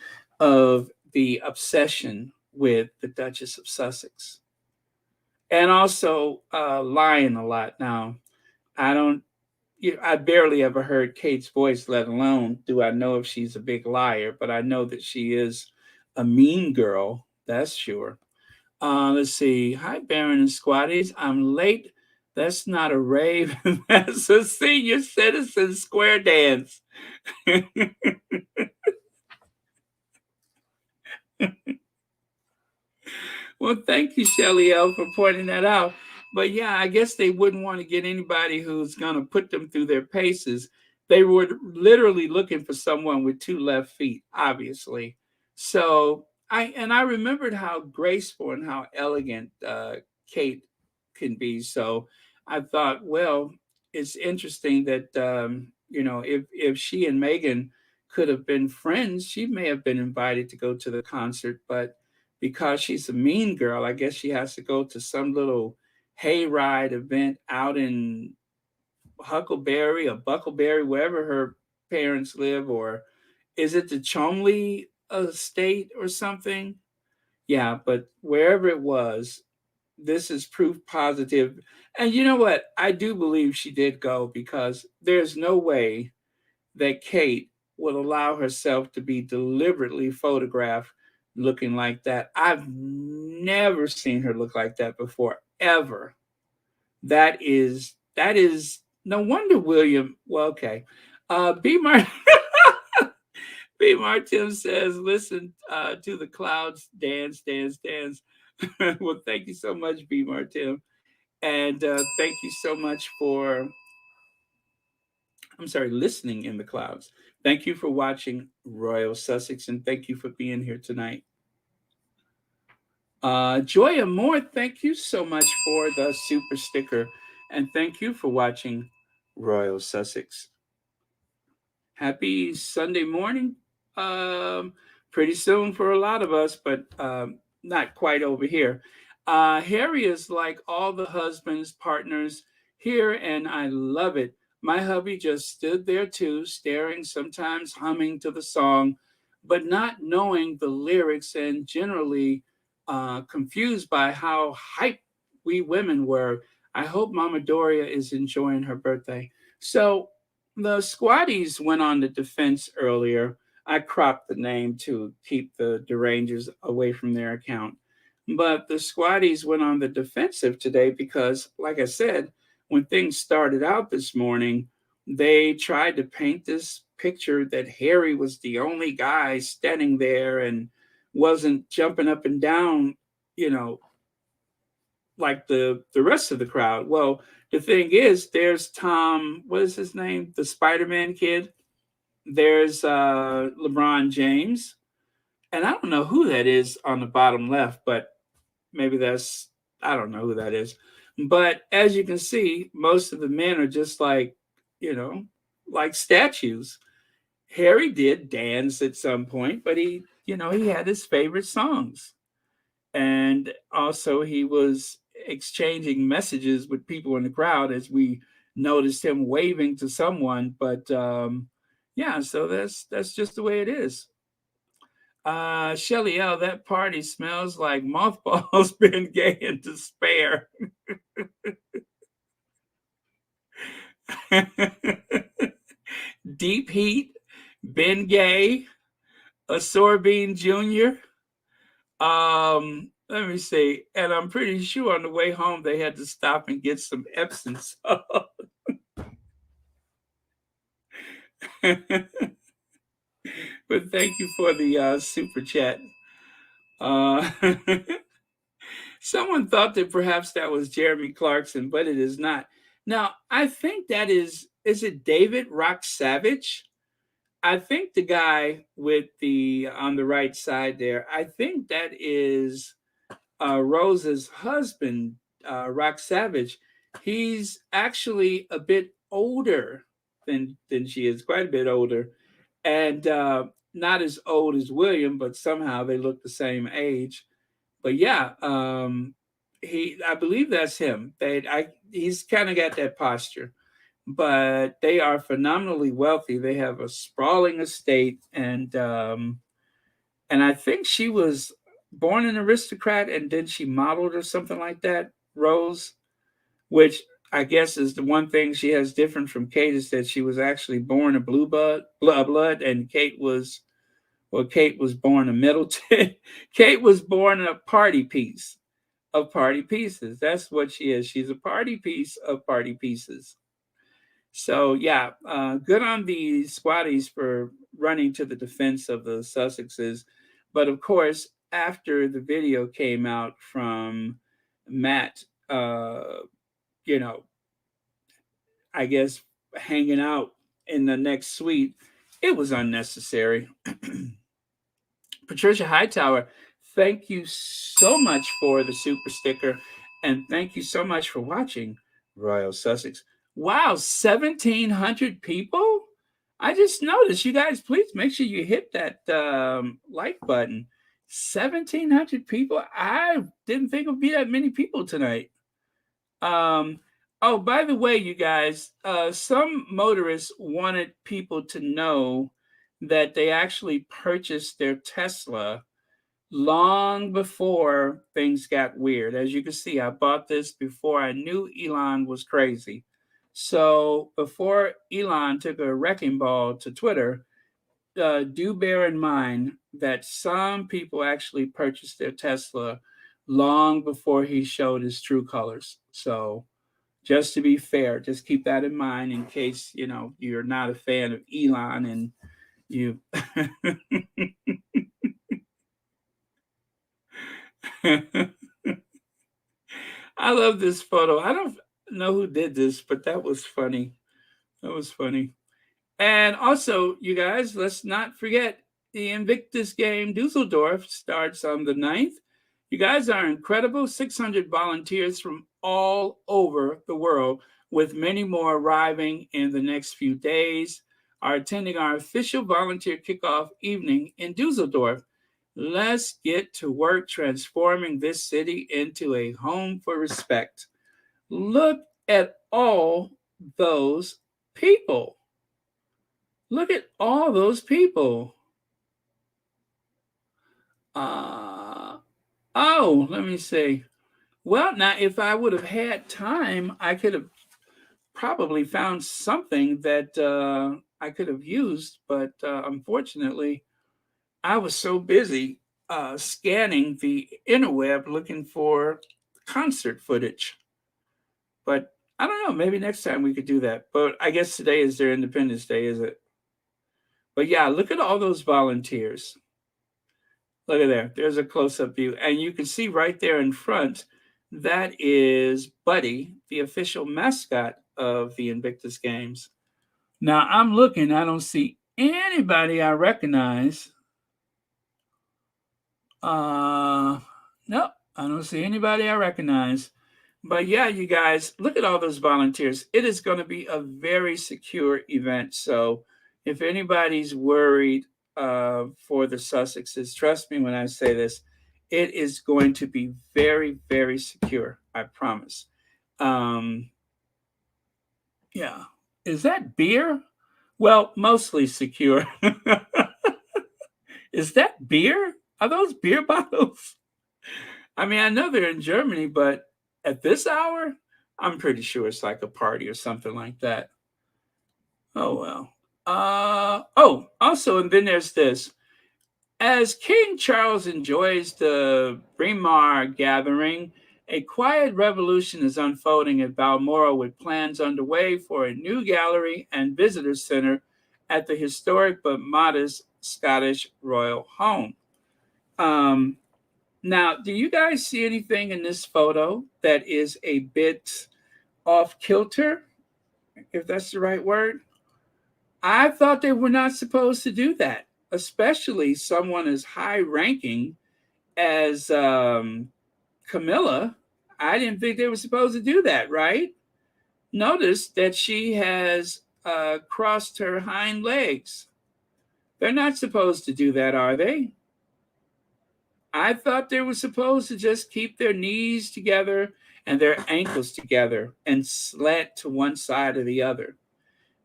of the obsession with the Duchess of Sussex, and also lying a lot. Now, I don't. I barely ever heard Kate's voice, let alone do I know if she's a big liar. But I know that she is a mean girl. That's sure. Let's see. Hi, Baron and Squatties. I'm late. That's not a rave. That's a senior citizen square dance. Well, thank you, Shelly L, for pointing that out. But yeah, I guess they wouldn't want to get anybody who's going to put them through their paces. They were literally looking for someone with two left feet, obviously. So I remembered how graceful and how elegant Kate can be. So I thought, well, it's interesting that if she and Meghan could have been friends, she may have been invited to go to the concert, but because she's a mean girl, I guess she has to go to some little hayride event out in Huckleberry or Buckleberry, wherever her parents live, or is it the Chomley estate or something? Yeah, but wherever it was, this is proof positive. And you know what? I do believe she did go because there's no way that Kate would allow herself to be deliberately photographed looking like that. I've never seen her look like that before, ever. That is no wonder William. Well, okay. B Martin B Martin says, listen to the clouds dance, dance, dance. Well, thank you so much, B Martin. And thank you so much for listening in the clouds. Thank you for watching Royal Sussex, and thank you for being here tonight. Joya Moore, thank you so much for the super sticker, and thank you for watching Royal Sussex. Happy Sunday morning. Um, Pretty soon for a lot of us, but not quite over here. Harry is like all the husbands, partners here, and I love it. My hubby just stood there too, staring, sometimes humming to the song, but not knowing the lyrics and generally confused by how hyped we women were. I hope Mama Doria is enjoying her birthday. So, the squatties went on the defense earlier. I cropped the name to keep the derangers away from their account. But the squatties went on the defensive today because, like I said, when things started out this morning, they tried to paint this picture that Harry was the only guy standing there and wasn't jumping up and down, you know, like the rest of the crowd. Well, the thing is, there's Tom. What is his name? The Spider-Man kid. There's LeBron James, and I don't know who that is on the bottom left, but maybe that's I don't know who that is. But as you can see, most of the men are just like you know, like statues. Harry did dance at some point, but he had his favorite songs, and also he was exchanging messages with people in the crowd as we noticed him waving to someone. But yeah, so that's just the way it is. Shelly L, that party smells like mothballs been gay and despair. Deep heat, Ben Gay, a Sorbine Jr. Let me see. And I'm pretty sure on the way home they had to stop and get some Epsom salt. But thank you for the super chat. Uh, Someone thought that perhaps that was Jeremy Clarkson, but it is not. Now, I think that is it David Rock Savage? I think the guy with the on the right side there, I think that is Rose's husband, Rock Savage. He's actually a bit older than she is, quite a bit older, and not as old as William, but somehow they look the same age. But yeah, I believe that's him. He's kind of got that posture, but they are phenomenally wealthy. They have a sprawling estate, and And I think she was born an aristocrat and then she modeled or something like that, Rose, which I guess is the one thing she has different from Kate is that she was actually born a blood, and Kate was born a Middleton. Kate was born a party piece of party pieces. That's what she is. She's a party piece of party pieces. So yeah, good on the squatties for running to the defense of the Sussexes. But of course, after the video came out from Matt, you know, I guess hanging out in the next suite, it was unnecessary. Patricia Hightower, thank you so much for the super sticker, and thank you so much for watching Royal Sussex. Wow, 1,700 people! I just noticed. You guys, please make sure you hit that like button. 1,700 people. I didn't think it would be that many people tonight. Um, oh, by the way, you guys, some motorists wanted people to know that they actually purchased their Tesla long before things got weird. As you can see, I bought this before I knew Elon was crazy. So before Elon took a wrecking ball to Twitter, do bear in mind that some people actually purchased their Tesla long before he showed his true colors. So just to be fair, just keep that in mind in case you're not a fan of Elon and you. I love this photo. I don't know who did this, but that was funny. That was funny. And also, you guys, let's not forget the Invictus game. Dusseldorf starts on the 9th. You guys are incredible. 600 volunteers from all over the world, with many more arriving in the next few days, are attending our official volunteer kickoff evening in Dusseldorf. Let's get to work transforming this city into a home for respect. Look at all those people. Look at all those people. Let me see. Well, now, if I would have had time, I could have probably found something that I could have used, but unfortunately, I was so busy scanning the interweb looking for concert footage. But I don't know. Maybe next time we could do that. But I guess today is their Independence Day, is it? But yeah, look at all those volunteers. Look at there. There's a close-up view. And you can see right there in front, that is Buddy, the official mascot of the Invictus Games. Now I'm looking, I don't see anybody I recognize. No, I don't see anybody I recognize. But yeah, you guys, look at all those volunteers. It is going to be a very secure event. So if anybody's worried for the Sussexes, trust me when I say this, it is going to be very, very secure. I promise. Yeah. Is that beer? Well, mostly secure. Is that beer? Are those beer bottles? I mean, I know they're in Germany, but at this hour, I'm pretty sure it's like a party or something like that. Oh, well. Also, and then there's this. As King Charles enjoys the Braemar gathering, a quiet revolution is unfolding at Balmoral with plans underway for a new gallery and visitor center at the historic but modest Scottish royal home. Now, do you guys see anything in this photo that is a bit off kilter, if that's the right word? I thought they were not supposed to do that, especially someone as high ranking as Camilla. I didn't think they were supposed to do that, right? Notice that she has crossed her hind legs. They're not supposed to do that, are they? I thought they were supposed to just keep their knees together and their ankles together and slant to one side or the other.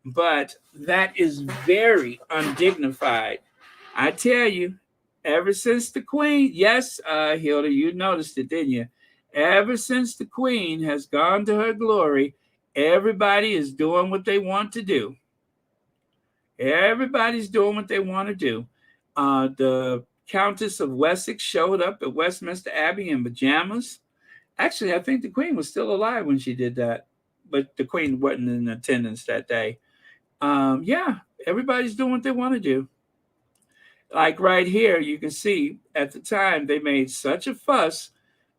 But that is very undignified. I tell you, Ever since the Queen, yes, Hilda, you noticed it, didn't you? Ever since the Queen has gone to her glory, everybody is doing what they want to do. Everybody's doing what they want to do. The Countess of Wessex showed up at Westminster Abbey in pajamas. Actually, I think the Queen was still alive when she did that, but the Queen wasn't in attendance that day. Yeah, everybody's doing what they want to do. Like right here, you can see at the time they made such a fuss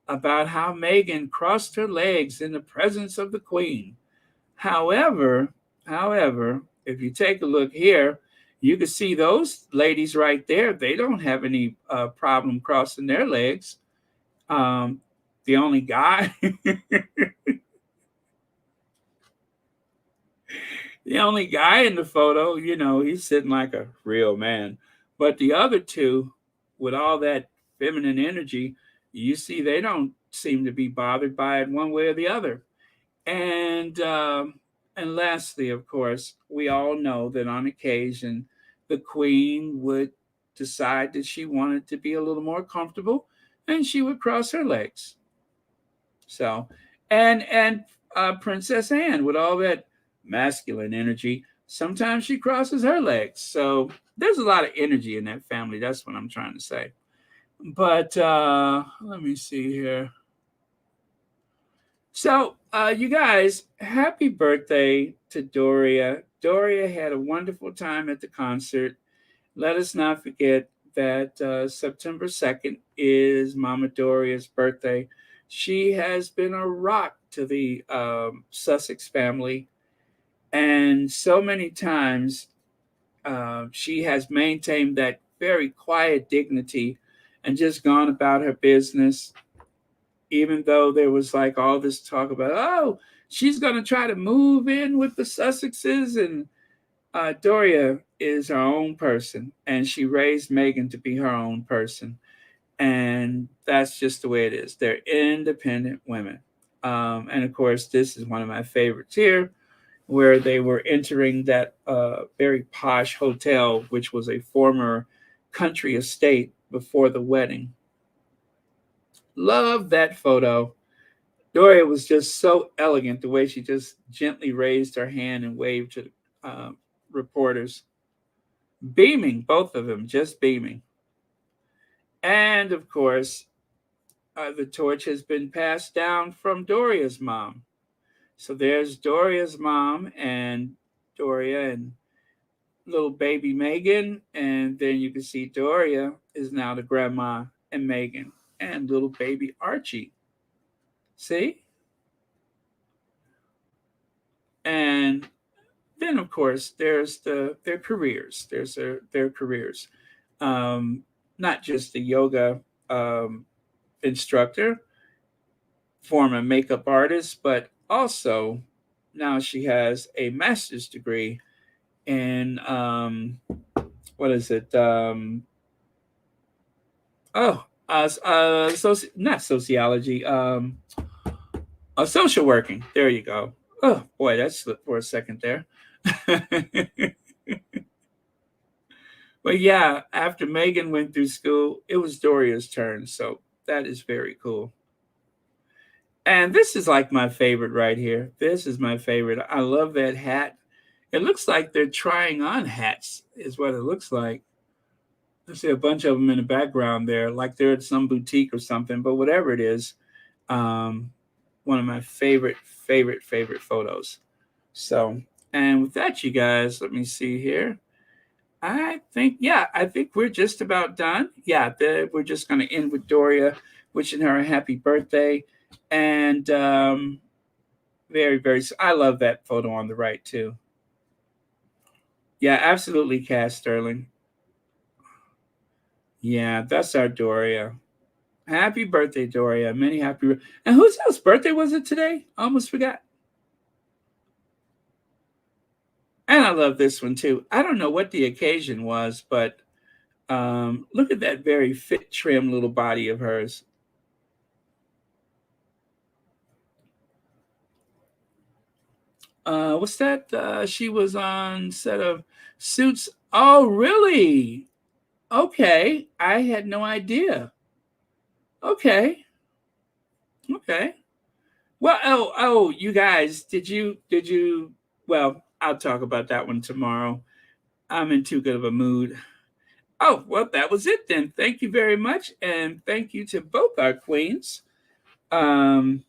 about how Meghan crossed her legs in the presence of the Queen. However, however, if you take a look here, you can see those ladies right there. They don't have any problem crossing their legs. Um, the only guy, the only guy in the photo, he's sitting like a real man. But the other two, with all that feminine energy, you see they don't seem to be bothered by it one way or the other. And and lastly, of course, we all know that on occasion the queen would decide that she wanted to be a little more comfortable, and she would cross her legs. So, and Princess Anne with all that masculine energy, sometimes she crosses her legs. So there's a lot of energy in that family. That's what I'm trying to say. But let me see here. So, you guys, happy birthday to Doria. Doria had a wonderful time at the concert. Let us not forget that September 2nd is Mama Doria's birthday. She has been a rock to the Sussex family, and so many times she has maintained that very quiet dignity and just gone about her business, even though there was like all this talk about, oh, she's going to try to move in with the Sussexes. And Doria is her own person, and she raised Meghan to be her own person. And that's just the way it is. They're independent women. And of course, this is one of my favorites here, where they were entering that very posh hotel, which was a former country estate before the wedding. Love that photo. Doria was just so elegant the way she just gently raised her hand and waved to the reporters, beaming, both of them just beaming. And of course, the torch has been passed down from Doria's mom. So there's Doria's mom and Doria and little baby Meghan. And then you can see Doria is now the grandma and Meghan and little baby Archie. See? And then of course there's their careers. There's their careers. Um, Not just a yoga instructor, former makeup artist, but also now she has a master's degree in what is it? Not sociology. Social working. There you go. Oh boy, that slipped for a second there. But yeah, after Meghan went through school, it was Doria's turn. So that is very cool. And this is like my favorite right here. This is my favorite. I love that hat. It looks like they're trying on hats, is what it looks like. I see a bunch of them in the background there, like they're at some boutique or something. But whatever it is, um, one of my favorite photos. So, and with that, you guys, let me see here. I think we're just about done. Yeah, we're just going to end with Doria wishing her a happy birthday. And I love that photo on the right, too. Yeah, absolutely, Cass Sterling. Yeah, that's our Doria. Happy birthday, Doria. Many happy. And whose else birthday was it today? Almost forgot. And I love this one too. I don't know what the occasion was, but look at that very fit, trim little body of hers. What's that? She was on set of Suits. Oh, really? Okay, I had no idea. Okay, okay. Well, you guys, did you? Well, I'll talk about that one tomorrow. I'm in too good of a mood. Oh, well, that was it then. Thank you very much, and thank you to both our queens. Um,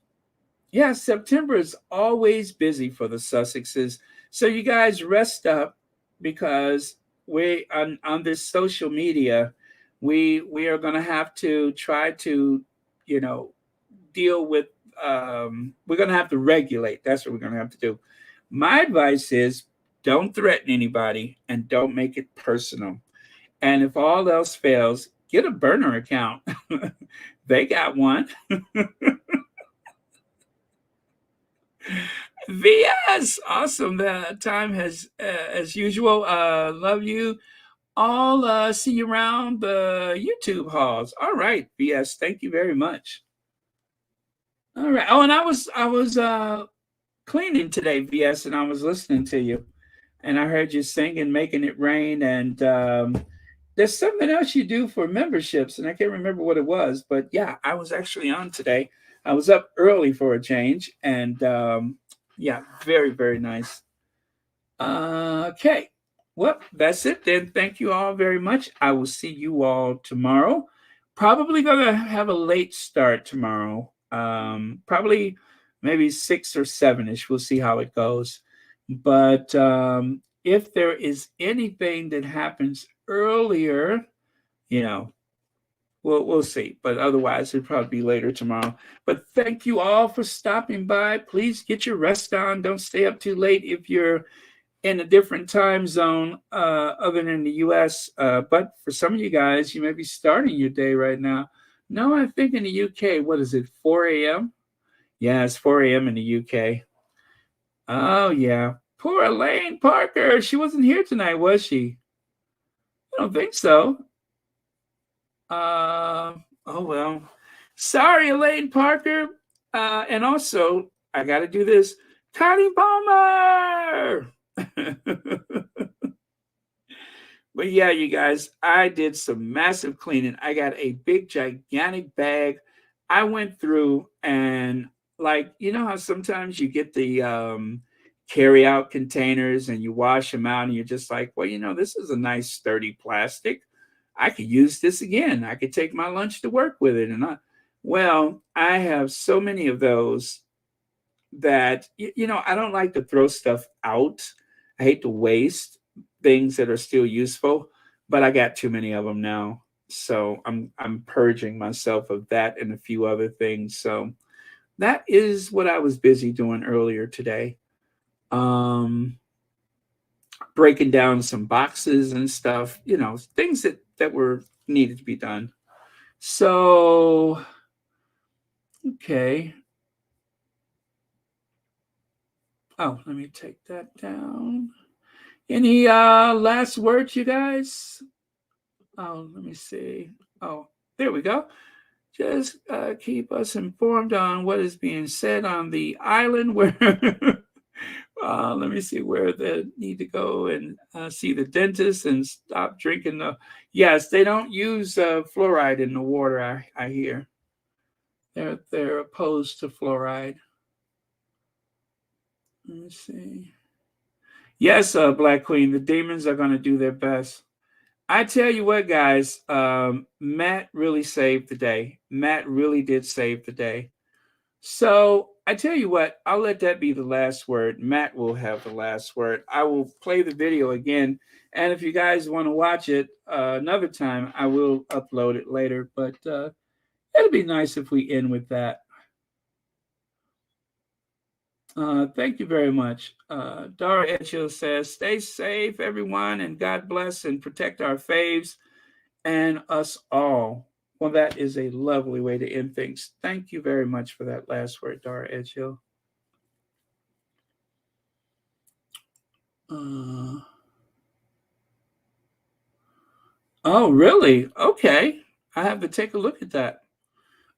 yeah, September is always busy for the Sussexes, so you guys rest up because we on this social media, we are going to have to try to, you know, deal with. We're going to have to regulate. That's what we're going to have to do. My advice is don't threaten anybody and don't make it personal. And if all else fails, get a burner account. They got one. VS, awesome. The time has, as usual. Love you all. See you around the YouTube halls. All right, VS. Thank you very much. All right. Oh, and I was cleaning today, VS, and I was listening to you, and I heard you singing, making it rain, and there's something else you do for memberships, and I can't remember what it was, but yeah, I was actually on today. I was up early for a change, and yeah, very, very nice. Okay, well, that's it then. Thank you all very much. I will see you all tomorrow. Probably gonna have a late start tomorrow. Probably maybe 6 or 7ish. We'll see how it goes. But if there is anything that happens earlier, you know, we'll see. But otherwise, it'll probably be later tomorrow. But thank you all for stopping by. Please get your rest on. Don't stay up too late if you're in a different time zone other than the US. But for some of you guys, you may be starting your day right now. No, I think in the UK, what is it, 4 a.m.? Yeah, it's 4 a.m. in the UK. Oh, yeah. Poor Elaine Parker. She wasn't here tonight, was she? I don't think so. Oh, well. Sorry, Elaine Parker. And also, I got to do this. Connie Palmer! But yeah, you guys, I did some massive cleaning. I got a big, gigantic bag. I went through and, like, you know how sometimes you get the carry out containers and you wash them out and you're just like, well, this is a nice, sturdy plastic. I could use this again. I could take my lunch to work with it. Well, I have so many of those that, I don't like to throw stuff out. I hate to waste things that are still useful, but I got too many of them now. So I'm purging myself of that and a few other things. So that is what I was busy doing earlier today. Breaking down some boxes and stuff, things that were needed to be done. So okay. Oh, let me take that down. Any last words, you guys? Oh, let me see. Oh, there we go. Just keep us informed on what is being said on the island where let me see where they need to go and see the dentist and stop drinking the. Yes, they don't use fluoride in the water. I hear they're opposed to fluoride. Let me see. Yes, Black Queen, the demons are going to do their best. I tell you what, guys, Matt really saved the day. Matt really did save the day. So I tell you what, I'll let that be the last word. Matt will have the last word. I will play the video again. And if you guys want to watch it another time, I will upload it later. But it'll be nice if we end with that. Thank you very much. Dara Etchell says, stay safe, everyone, and God bless and protect our faves and us all. Well, that is a lovely way to end things. Thank you very much for that last word, Dara Edgehill. Oh, really? Okay. I have to take a look at that.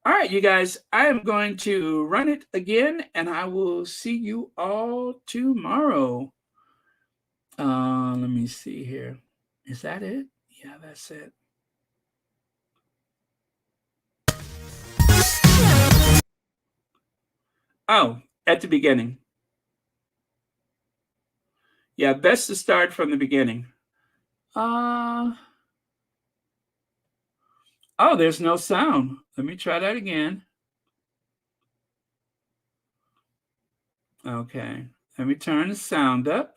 All right, you guys, I am going to run it again, and I will see you all tomorrow. Let me see here. Is that it? Yeah, that's it. Oh, at the beginning. Yeah, best to start from the beginning. Oh, there's no sound. Let me try that again. Okay, let me turn the sound up.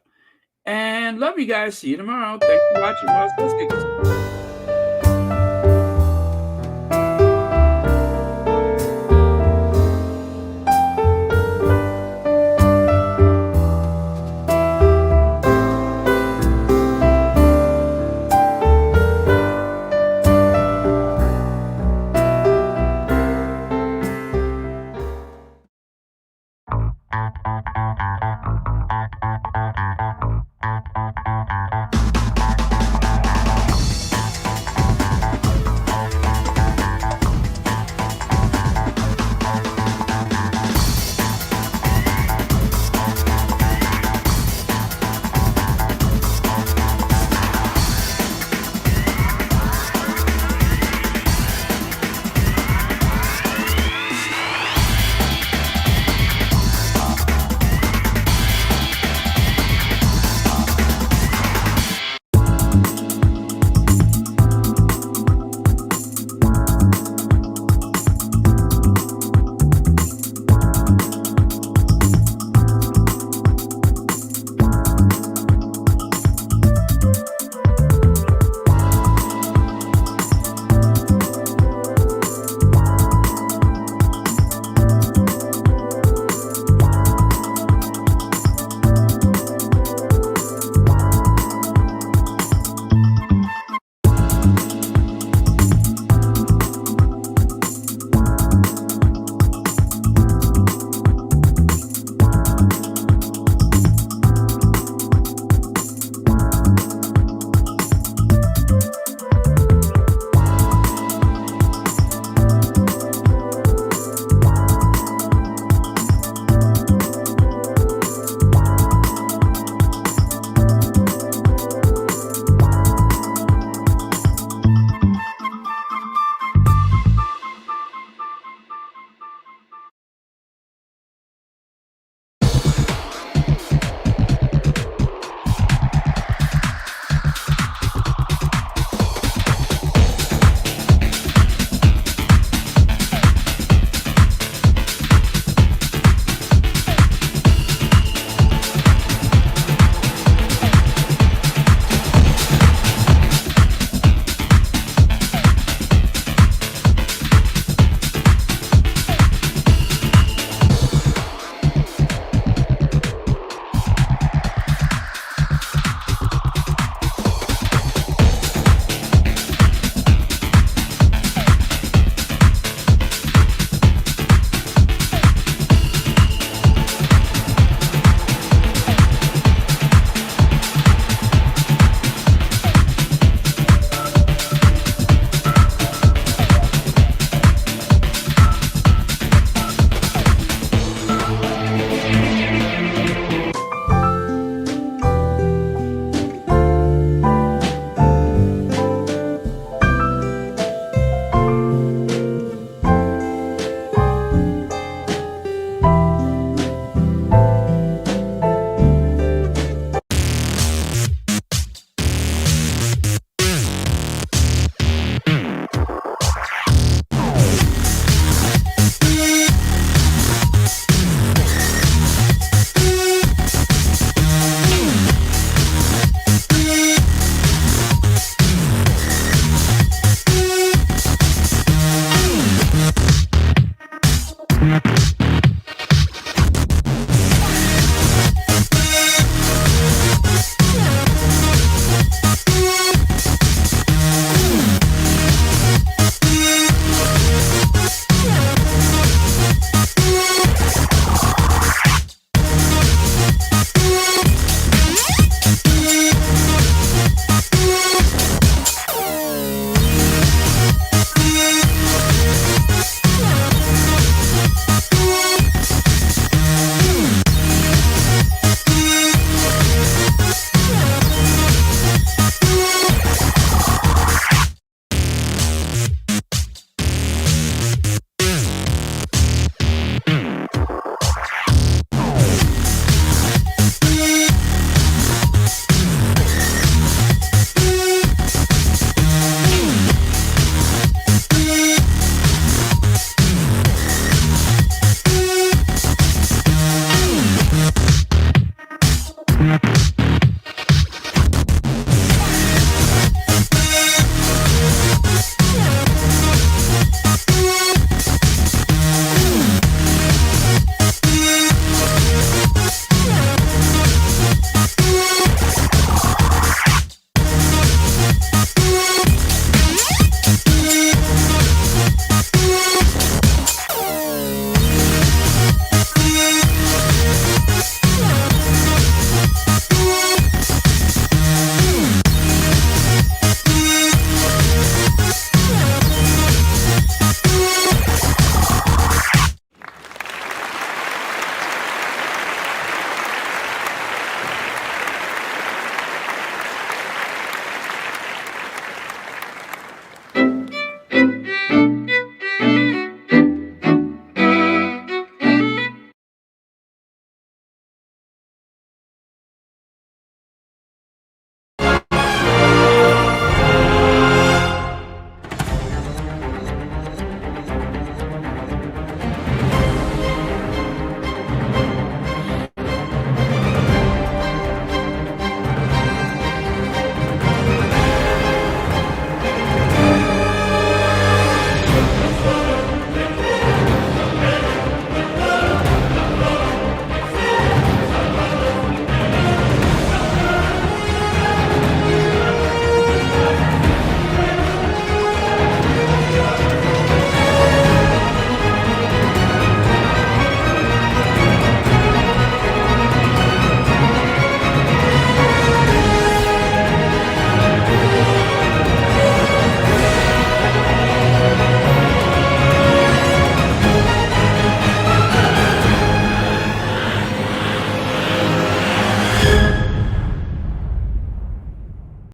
And love you guys. See you tomorrow. Thanks for watching Sussex.